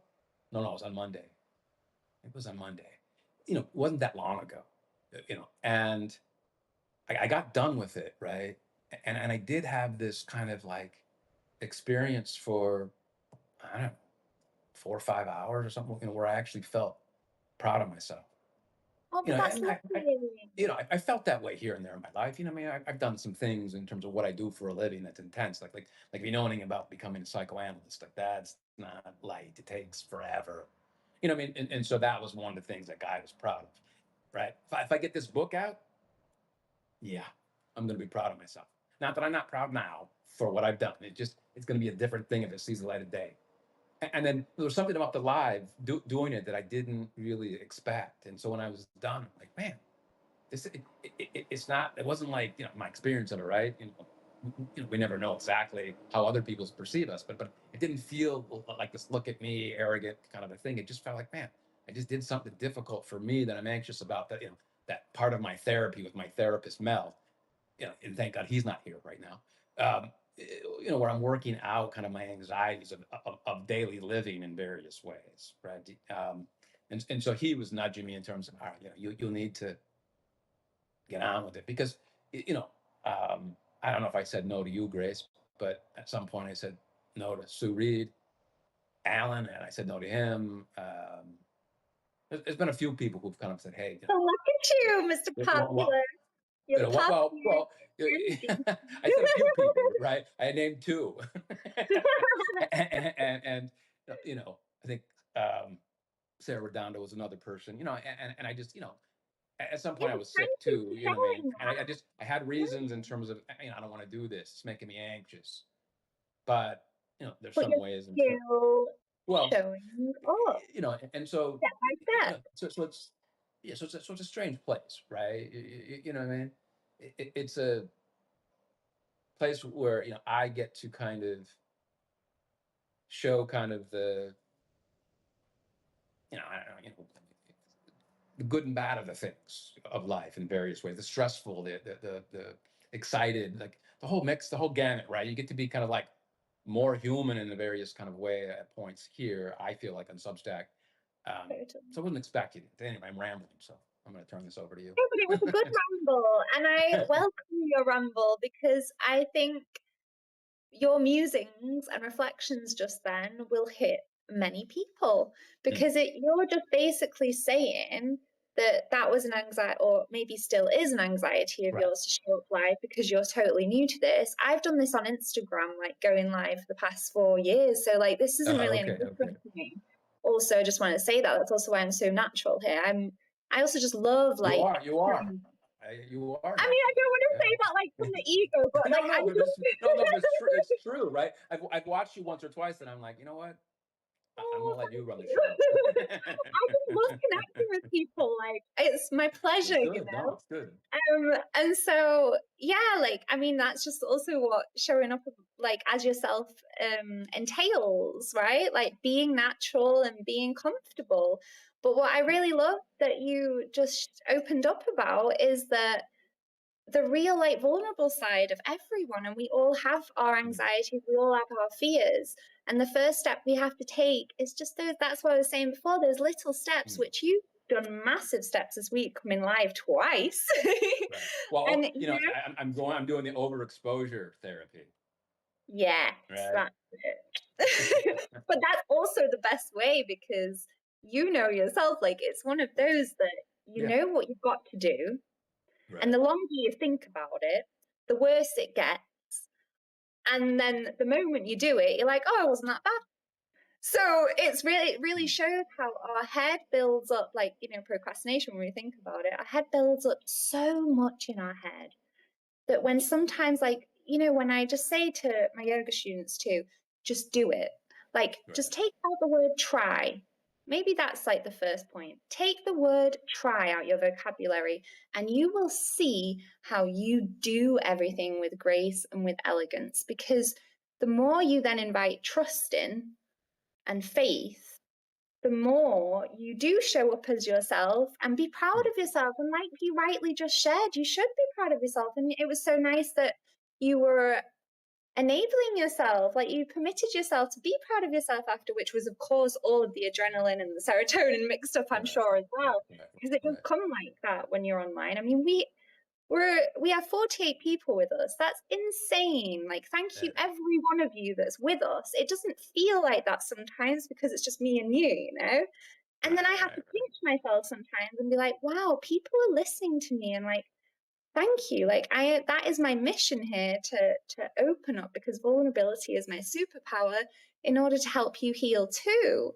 No, it was on Monday. It was on Monday. It wasn't that long ago. And I got done with it, right? And I did have this kind of like experience for I don't know 4 or 5 hours or something, where I actually felt proud of myself. oh, but that's And lovely. I felt that way here and there in my life. I mean, I've done some things in terms of what I do for a living that's intense. Like if you know anything about becoming a psychoanalyst, like that's not light. It takes forever. What I mean? And so that was one of the things that guy was proud of, right? If I get this book out, yeah, I'm going to be proud of myself. Not that I'm not proud now for what I've done. It's going to be a different thing if it sees the light of day. And then there was something about the live doing it that I didn't really expect. And so when I was done, I'm like, man, it's not. It wasn't like my experience of it, right? We never know exactly how other people perceive us, but it didn't feel like this look at me arrogant kind of a thing. It just felt like, man, I just did something difficult for me that I'm anxious about. That part of my therapy with my therapist Mel, and thank God he's not here right now. Where I'm working out kind of my anxieties of daily living in various ways, right? And so he was nudging me in terms of, all right, you'll need to get on with it because, you know, I don't know if I said no to you, Grace, but at some point I said no to Sue Reed, Alan, and I said no to him. There's been a few people who've kind of said, hey, So look at you, Mr. well, Popular. You're the popular MC. I said a few people, right? I named two, and I think Sarah Redondo was another person, and I just, at some point I Yeah, was thank sick you too, for what I mean? sharing And that. I had reasons in terms of, I don't want to do this. It's making me anxious. But, there's But some you're ways in terms, still well, showing up and so, step by step. so it's, yeah, so it's a strange place, right? You know what I mean? It's a place where, I get to kind of show kind of I don't know, the good and bad of the things of life in various ways, the stressful, the excited, like the whole mix, the whole gamut, right? You get to be kind of like more human in a various kind of way at points here. I feel like on Substack. So I Totally. wasn't expecting it. Anyway, I'm rambling, so I'm going to turn this over to you. Yeah, but it was a good ramble, and I welcome your ramble because I think your musings and reflections just then will hit many people Mm. because you're just basically saying that that was an anxiety or maybe still is an anxiety of Right. yours to show up live because you're totally new to this. I've done this on Instagram, like going live for the past 4 years, so like this isn't really any Okay. Okay. different to me. Also, I just want to say that that's also why I'm so natural here. I also just love You like are. You are. You are I mean, I natural. don't want to Yeah. say that like from the ego, but No, like I no, but just no, no, but it's true. It's true, right? I've watched you once or twice, and I'm like, you know what? I'm Oh, gonna let you thank run the you. show. I just love connecting with people. Like, it's my Well, pleasure, you good. No, know? it's good. And so, yeah, like, I mean, that's just also what showing up like as yourself entails, right? Like being natural and being comfortable. But what I Yeah. really love that you just opened up about is that the real, like, vulnerable side of everyone, and we all have our Mm, anxieties, we all have our fears, and the first step we have to take is just those, that's what I was saying before, those little steps, mm. which you've done massive steps this week, coming live twice. Right. Well, And I'm doing the overexposure therapy. yes, Right. that's it. But that's also the best way, because you know yourself, like, it's one of Right. those that you Yeah. know what you've got to do, and the Right. longer you think about it, the worse it gets. And then the moment you do it, you're like, oh, it wasn't that bad. So it really Mm, shows how our head builds up, like, procrastination, when we think about it, our head builds up so much in our head that when sometimes, like, when I just say to my yoga students too, just do it. Like, just right. take out the word try. Maybe that's like the first point. Take the word try out your vocabulary, and you will see how you do everything with grace and with elegance. Because the more you then invite trust in and faith, the more you do show up as yourself and be proud Mm, of yourself. And like you rightly just shared, you should be proud of yourself. And it was so nice that you were enabling yourself, like you permitted yourself to be proud of yourself after, which was, of course, all of the adrenaline and the serotonin mixed up, I'm right. sure, as Right. well. Right. Because it does Right. come like that when you're online. I mean, we have 48 people with us. That's insane. Like, thank you, That is. every one of you that's with us. It doesn't feel like that sometimes because it's just me and you. And then I Right. have to Right. Right. pinch myself sometimes and be like, wow, people are listening to me, and like, thank you. Like, that is my mission here, to open up, because vulnerability is my superpower in order to help you heal too.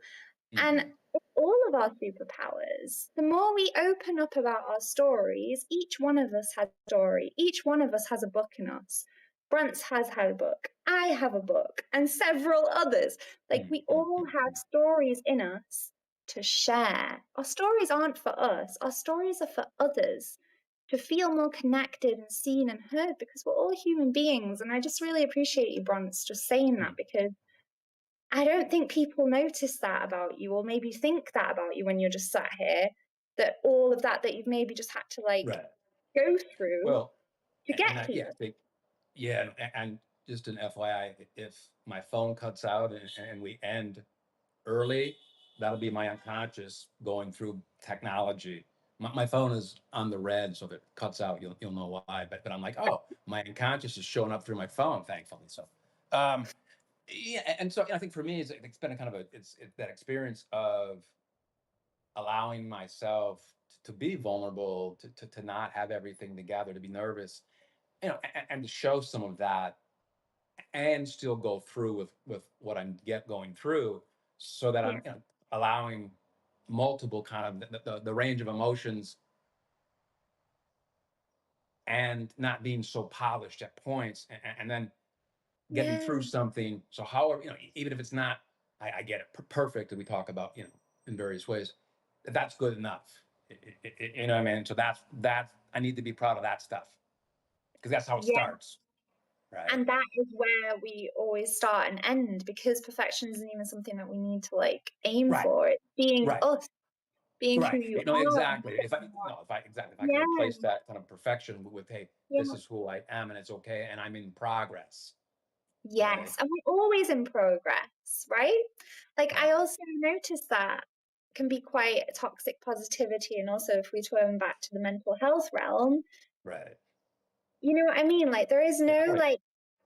And Hmm. it's all of our superpowers. The more we open up about our stories, each one of us has a story. Each one of us has a book in us. Brant's has had a book. I have a book, and several others. Like, Mm, we mm, all mm, have mm. stories in us to share. Our stories aren't for us, our stories are for others, to feel more connected and seen and heard, because we're all human beings. And I just really appreciate you, Bronze, just saying that, Mm. because I don't think people notice that about you, or maybe think that about you when you're just sat here, that all of that you've maybe just had to, like, Right. go through Well, to and get I, yeah, here. I think, yeah, and just an FYI, if my phone cuts out and we end early, that'll be my unconscious going through technology. My phone is on the red, so if it cuts out, you'll know why. But I'm like, oh, my unconscious is showing up through my phone, thankfully. So, um, yeah, and so I think for me, it's been a kind of that experience of allowing myself to be vulnerable, to not have everything together, to be nervous, and to show some of that, and still go through with what I'm get going through, so that Yeah. I'm allowing multiple kind of the range of emotions, and not being so polished at points, and then getting Yeah. through something. So however, even if it's not, I get it perfect, and we talk about in various ways, that's good enough. You know what I mean? So that's I need to be proud of that stuff, because that's how it Yeah. starts, right? And that is where we always start and end, because perfection isn't even something that we need to, like, aim Right, for. It's being right, us, being who right. you are. Exactly. If I no, if I exactly if I can Yeah. replace that kind of perfection with, hey, this Yeah. is who I am, and it's okay, and I'm in progress, right? Yes, and we're always in progress, right? Like, I Right, also noticed that can be quite toxic positivity, and also if we turn back to the mental health realm, right. you know what I mean? Like, Yeah. Oh yeah.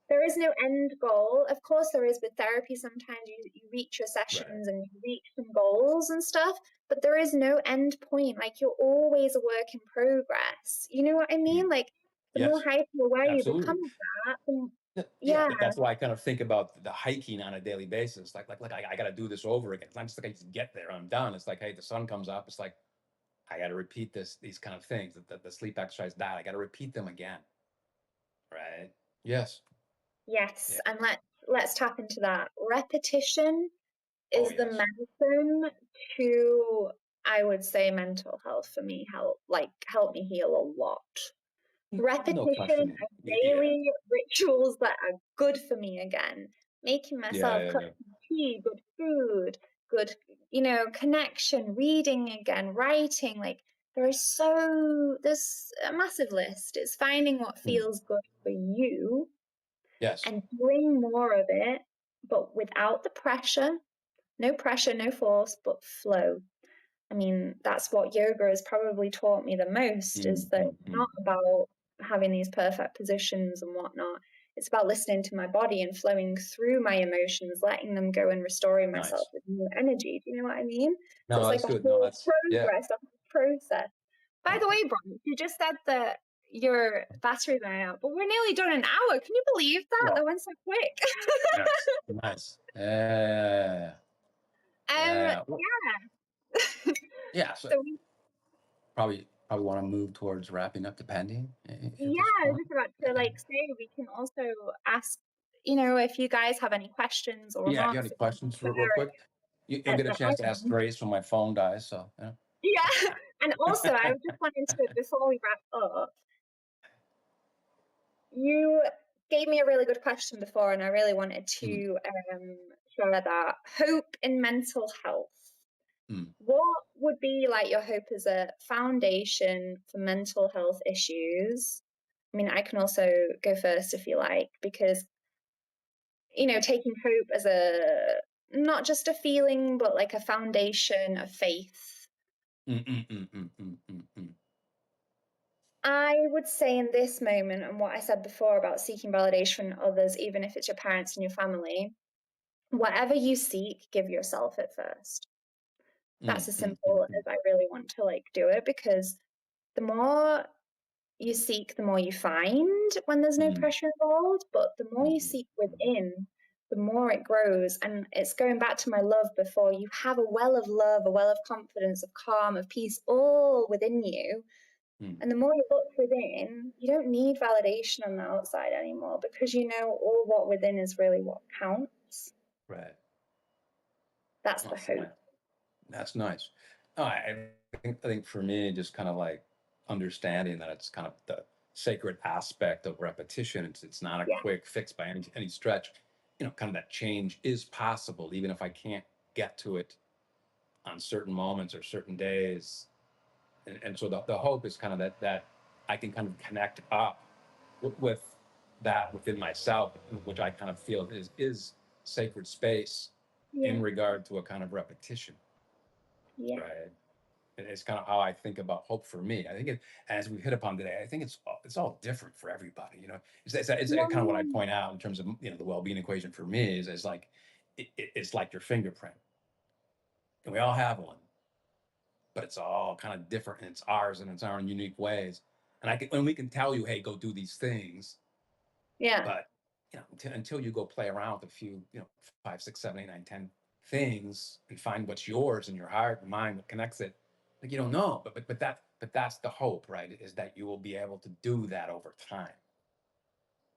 there is no end goal. Of course, there is with therapy. Sometimes you reach your Right. sessions and you reach some goals and stuff, but there is no end point. Like, you're always a work in progress. You know what I mean? Mm. Like, the more Yes. hyper aware you become Absolutely. of that, Yeah, yeah, that's why I kind of think about the hiking on a daily basis. Like I got to do this over again. It's not just like I just get there, I'm done. It's like, hey, the sun comes up. It's like I got to repeat these kind of things. The sleep exercise, that I got to repeat them again. Right. Yes. yes, Yeah. and let's tap into that repetition. Oh, is the yes. medicine to, I would say, mental health for me help me heal a lot. No Repetition question. of Yeah. daily rituals that are good for me again, making Yeah, myself yeah, cups yeah. of tea, good food, good, connection, reading again, writing. Like there's a massive list. It's finding what Mm. feels good for you Yes. and doing more of it, but without the pressure. No pressure, no force, but flow. I mean, that's what yoga has probably taught me the most is Mm, that mm, it's mm. not about having these perfect positions and whatnot. It's about listening to my body and flowing through my emotions, letting them go and restoring myself Nice. with new energy. Do you know what I mean? So No, it's like that's a good. No, whole that's yeah. progress, a whole process. By the Uh-huh. way, Brian, you just said that your batteries are out, but we're nearly done an hour. Can you believe that? That Well, went so quick. nice. Nice. Yeah. Yeah. Well, Yeah. yeah. So So probably want to move towards wrapping up depending at yeah, this I was point. just about to Yeah. like say we can also ask, if you guys have any questions or Yeah. You got remarks any that you want questions to real quick? share You'll at get a the chance to ask end. Grace when my phone dies. So yeah. Yeah. And also I was just wanting to, before we wrap up, you gave me a really good question before and I really wanted Mm, to share that. Hope in mental health. mm, What would be like your hope as a foundation for mental health issues? I mean, I can also go first if you like, because taking hope as a not just a feeling, but like a foundation of faith. mm, mm, mm, mm, mm, mm, mm, I would say in this moment, and what I said before about seeking validation from others, even if it's your parents and your family, whatever you seek, give yourself it first. That's mm, as mm, mm, simple mm, as I really want to like do it because the more you seek, the more you find when there's no mm, pressure involved. But the more you mm, seek mm, within, the more it grows. And it's going back to my love before. You have a well of love, a well of confidence, of calm, of peace, all within you. mm. And the more you look within, you don't need validation on the outside anymore because you know all what within is really what counts. Right. That's the That's hope. nice. That's nice. No, I think for me, just kind of like understanding that it's kind of the sacred aspect of repetition. It's not a Yeah. quick fix by any stretch. Kind of that change is possible, even if I can't get to it on certain moments or certain days. And so the hope is kind of that I can kind of connect up with that within myself, which I kind of feel is sacred space in Yeah. regard to a kind of repetition, Yeah. right? And it's kind of how I think about hope for me. I think as we hit upon today, I think it's all different for everybody. It's Yeah. kind of what I point out in terms of the well-being equation for me is like it's like your fingerprint, and we all have one, but it's all kind of different, and it's ours, and it's our own unique ways. And we can tell you, hey, go do these things, Yeah. but until you go play around with a few, 5, 6, 7, 8, 9, 10 things and find what's yours in your heart and mind, what connects it, like you don't know. But that's the hope, right? Is that you will be able to do that over time,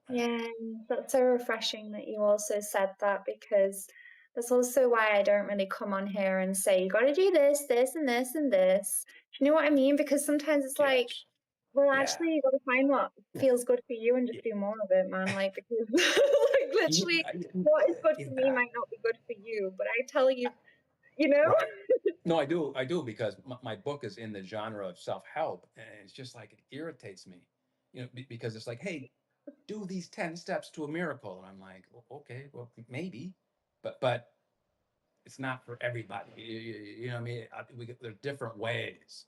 right? Yeah, that's so refreshing that you also said that because that's also why I don't really come on here and say, you got to do this, this, and this, and this. Do you know what I mean? Because sometimes it's like, Yes. well, Yeah. actually, you got to find what Well, feels good for you and yeah. just do more of it, man. Like, because, like, literally, what is good for me Yeah. might not be good for you. But I tell you, you know? Right. No, I do because my book is in the genre of self-help, and it's just like it irritates me, because it's like, hey, do these 10 steps to a miracle, and I'm like, okay, well, maybe, but it's not for everybody. You know what I mean? There are different ways.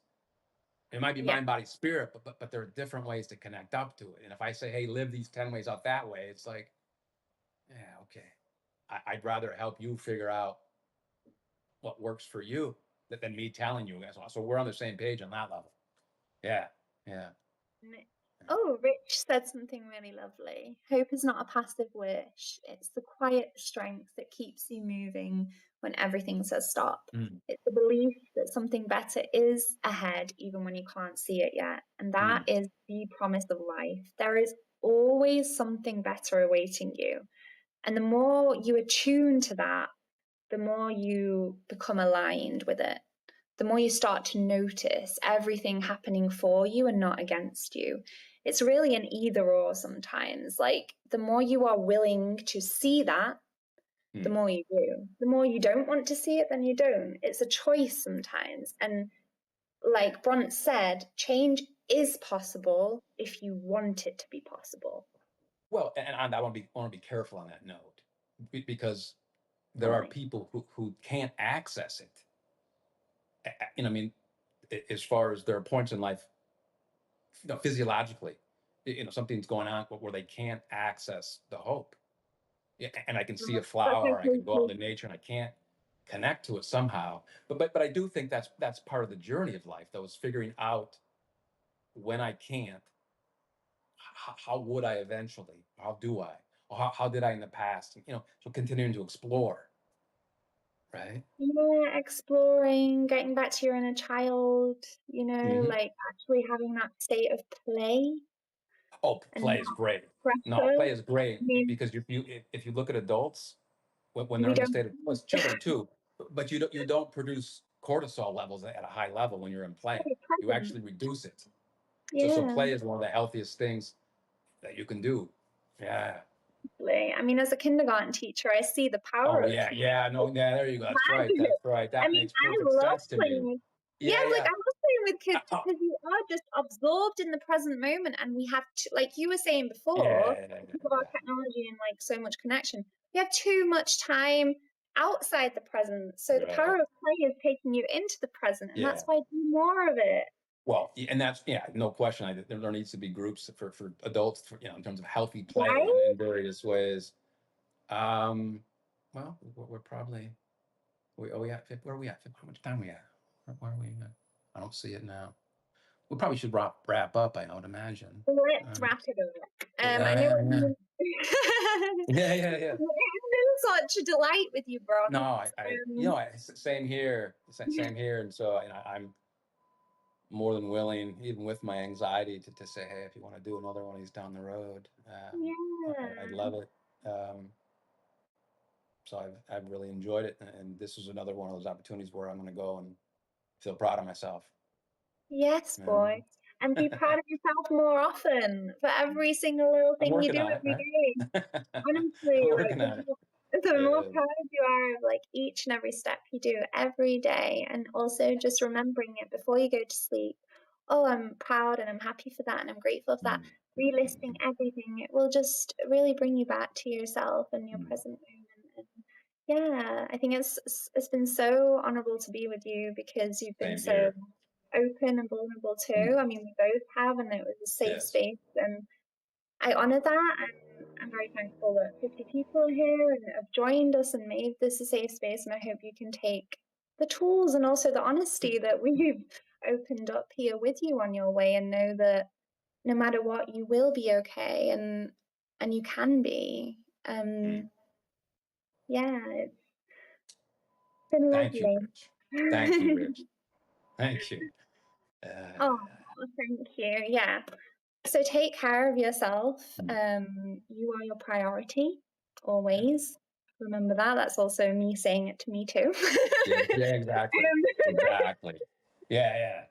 It might be Yeah. mind, body, spirit, but there are different ways to connect up to it. And if I say, hey, live these 10 ways out that way, it's like, yeah, okay. I'd rather help you figure out what works for you than me telling you. So we're on the same page on that level. Yeah, yeah, N- yeah. Oh, Rich said something really lovely. Hope is not a passive wish, it's the quiet strength that keeps you moving when everything says stop. Mm, It's the belief that something better is ahead, even when you can't see it yet. And that mm, is the promise of life. There is always something better awaiting you. And the more you attune to that, the more you become aligned with it, the more you start to notice everything happening for you and not against you. It's really an either or sometimes. Like the more you are willing to see that, the Mm. more you do. The more you don't want to see it, then you don't. It's a choice sometimes. And like Bront said, change is possible if you want it to be possible. Well, and I want to be careful on that note, because there are Totally. people who can't access it. I mean, as far as there are points in life, physiologically, something's going on where they can't access the hope. Yeah, and I can see a That's flower, I can go out okay. into nature, and I can't connect to it somehow. But I do think that's part of the journey of life, though, is figuring out when I can't, how would I eventually? How do I? Or how did I in the past? So continuing to explore, right? Yeah, exploring, getting back to your inner child, Hmm. like actually having that state of play Oh, and play is not great. No, pressure. play is I great mean, because if you look at adults, when they're we in the don't state of, well, it's children too, but you don't produce cortisol levels at a high level when you're in play. have You present. actually reduce it. So Yeah, play is one of the healthiest things that you can do. Yeah. absolutely. I mean, as a kindergarten teacher, I see the power Oh of yeah, play. yeah. No, yeah. There you go. That's right. That's right. I That mean, makes I perfect love sense to playing me. with yeah, Yeah, like yeah. I love playing with kids Oh, because you are just absorbed in the present moment, and we have to, like you were saying before, yeah, yeah, because of our yeah, technology and like so much connection, we have too much time outside the present. So yeah. the power Right. of play is taking you into the present, and that's Yeah. why I do more of it. Well, and that's, yeah, no question. There needs to be groups for adults, in terms of healthy play Right? in various ways. Um, well, we're probably we at where are we at? How much time we at? Where are we at? I don't see it now. We probably should wrap up. I would imagine. Let's Um, wrap it up. I know yeah, what yeah, you. yeah, yeah, yeah. It's been such a delight with you, No, Bron. same here, same here. And so, I'm more than willing, even with my anxiety, to say, hey, if you want to do another one of these down the road, I'd Yeah. love it. Um, so I've really enjoyed it, and this is another one of those opportunities where I'm going to go and feel proud of myself. Yes, boy. And And be proud of yourself more often for every single little I'm thing you working do on it, every right? day. Honestly, I'm like working on it. the more Yeah. proud you are of like each and every step you do every day, and also just remembering it before you go to sleep. Oh, I'm proud and I'm happy for that and I'm grateful for that. Mm, Relisting mm, everything, it will just really bring you back to yourself and your mm. present moment. And yeah, I think it's been so honorable to be with you because you've been Same so here. open and vulnerable too. Mm. I mean, we both have, and it was a safe Yes. space, and I honor that. And I'm very thankful that 50 people here and have joined us and made this a safe space. And I hope you can take the tools and also the honesty that we've opened up here with you on your way, and know that no matter what, you will be okay, and you can be. Mm. Yeah, it's been Thank you, lovely. Rich. Thank you, Rich. Thank you. Uh, Oh, thank you. Yeah. So take care of yourself. mm. You are your priority, Yeah. always. Remember that. That's also me saying it to me too. Yeah. Yeah. Exactly. Exactly. Yeah. Yeah.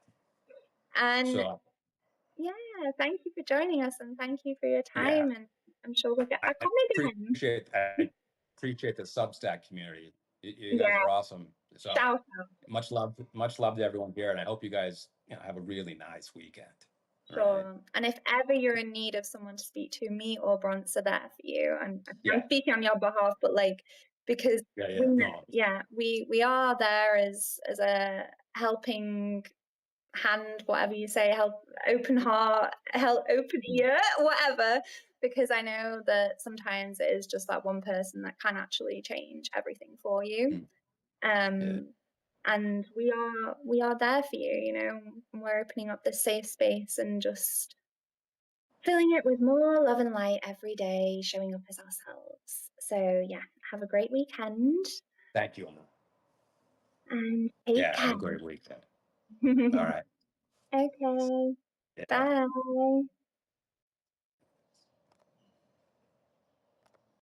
And So yeah, thank you for joining us and thank you for your yeah, time. And I'm sure we'll get I back on again. appreciate the Substack community. You guys Yeah, are awesome. So shout out. much love to everyone here, and I hope you guys, have a really nice weekend. Right? Sure. And if ever you're in need of someone to speak to, me or Bronze are there for you. I'm Yeah. speaking on your behalf, but like because Yeah. we Yeah. No. yeah, we are there as a helping hand, whatever you say, help, open heart, help, open Mm, ear, whatever, because I know that sometimes it is just that one person that can actually change everything for you. mm, yeah. Um, and we are there for you, and we're opening up this safe space and just filling it with more love and light every day, showing up as ourselves. So yeah, have a great weekend Thank you, Anna. and take Yeah. Have care. a great weekend. All right. Okay, Yeah. bye.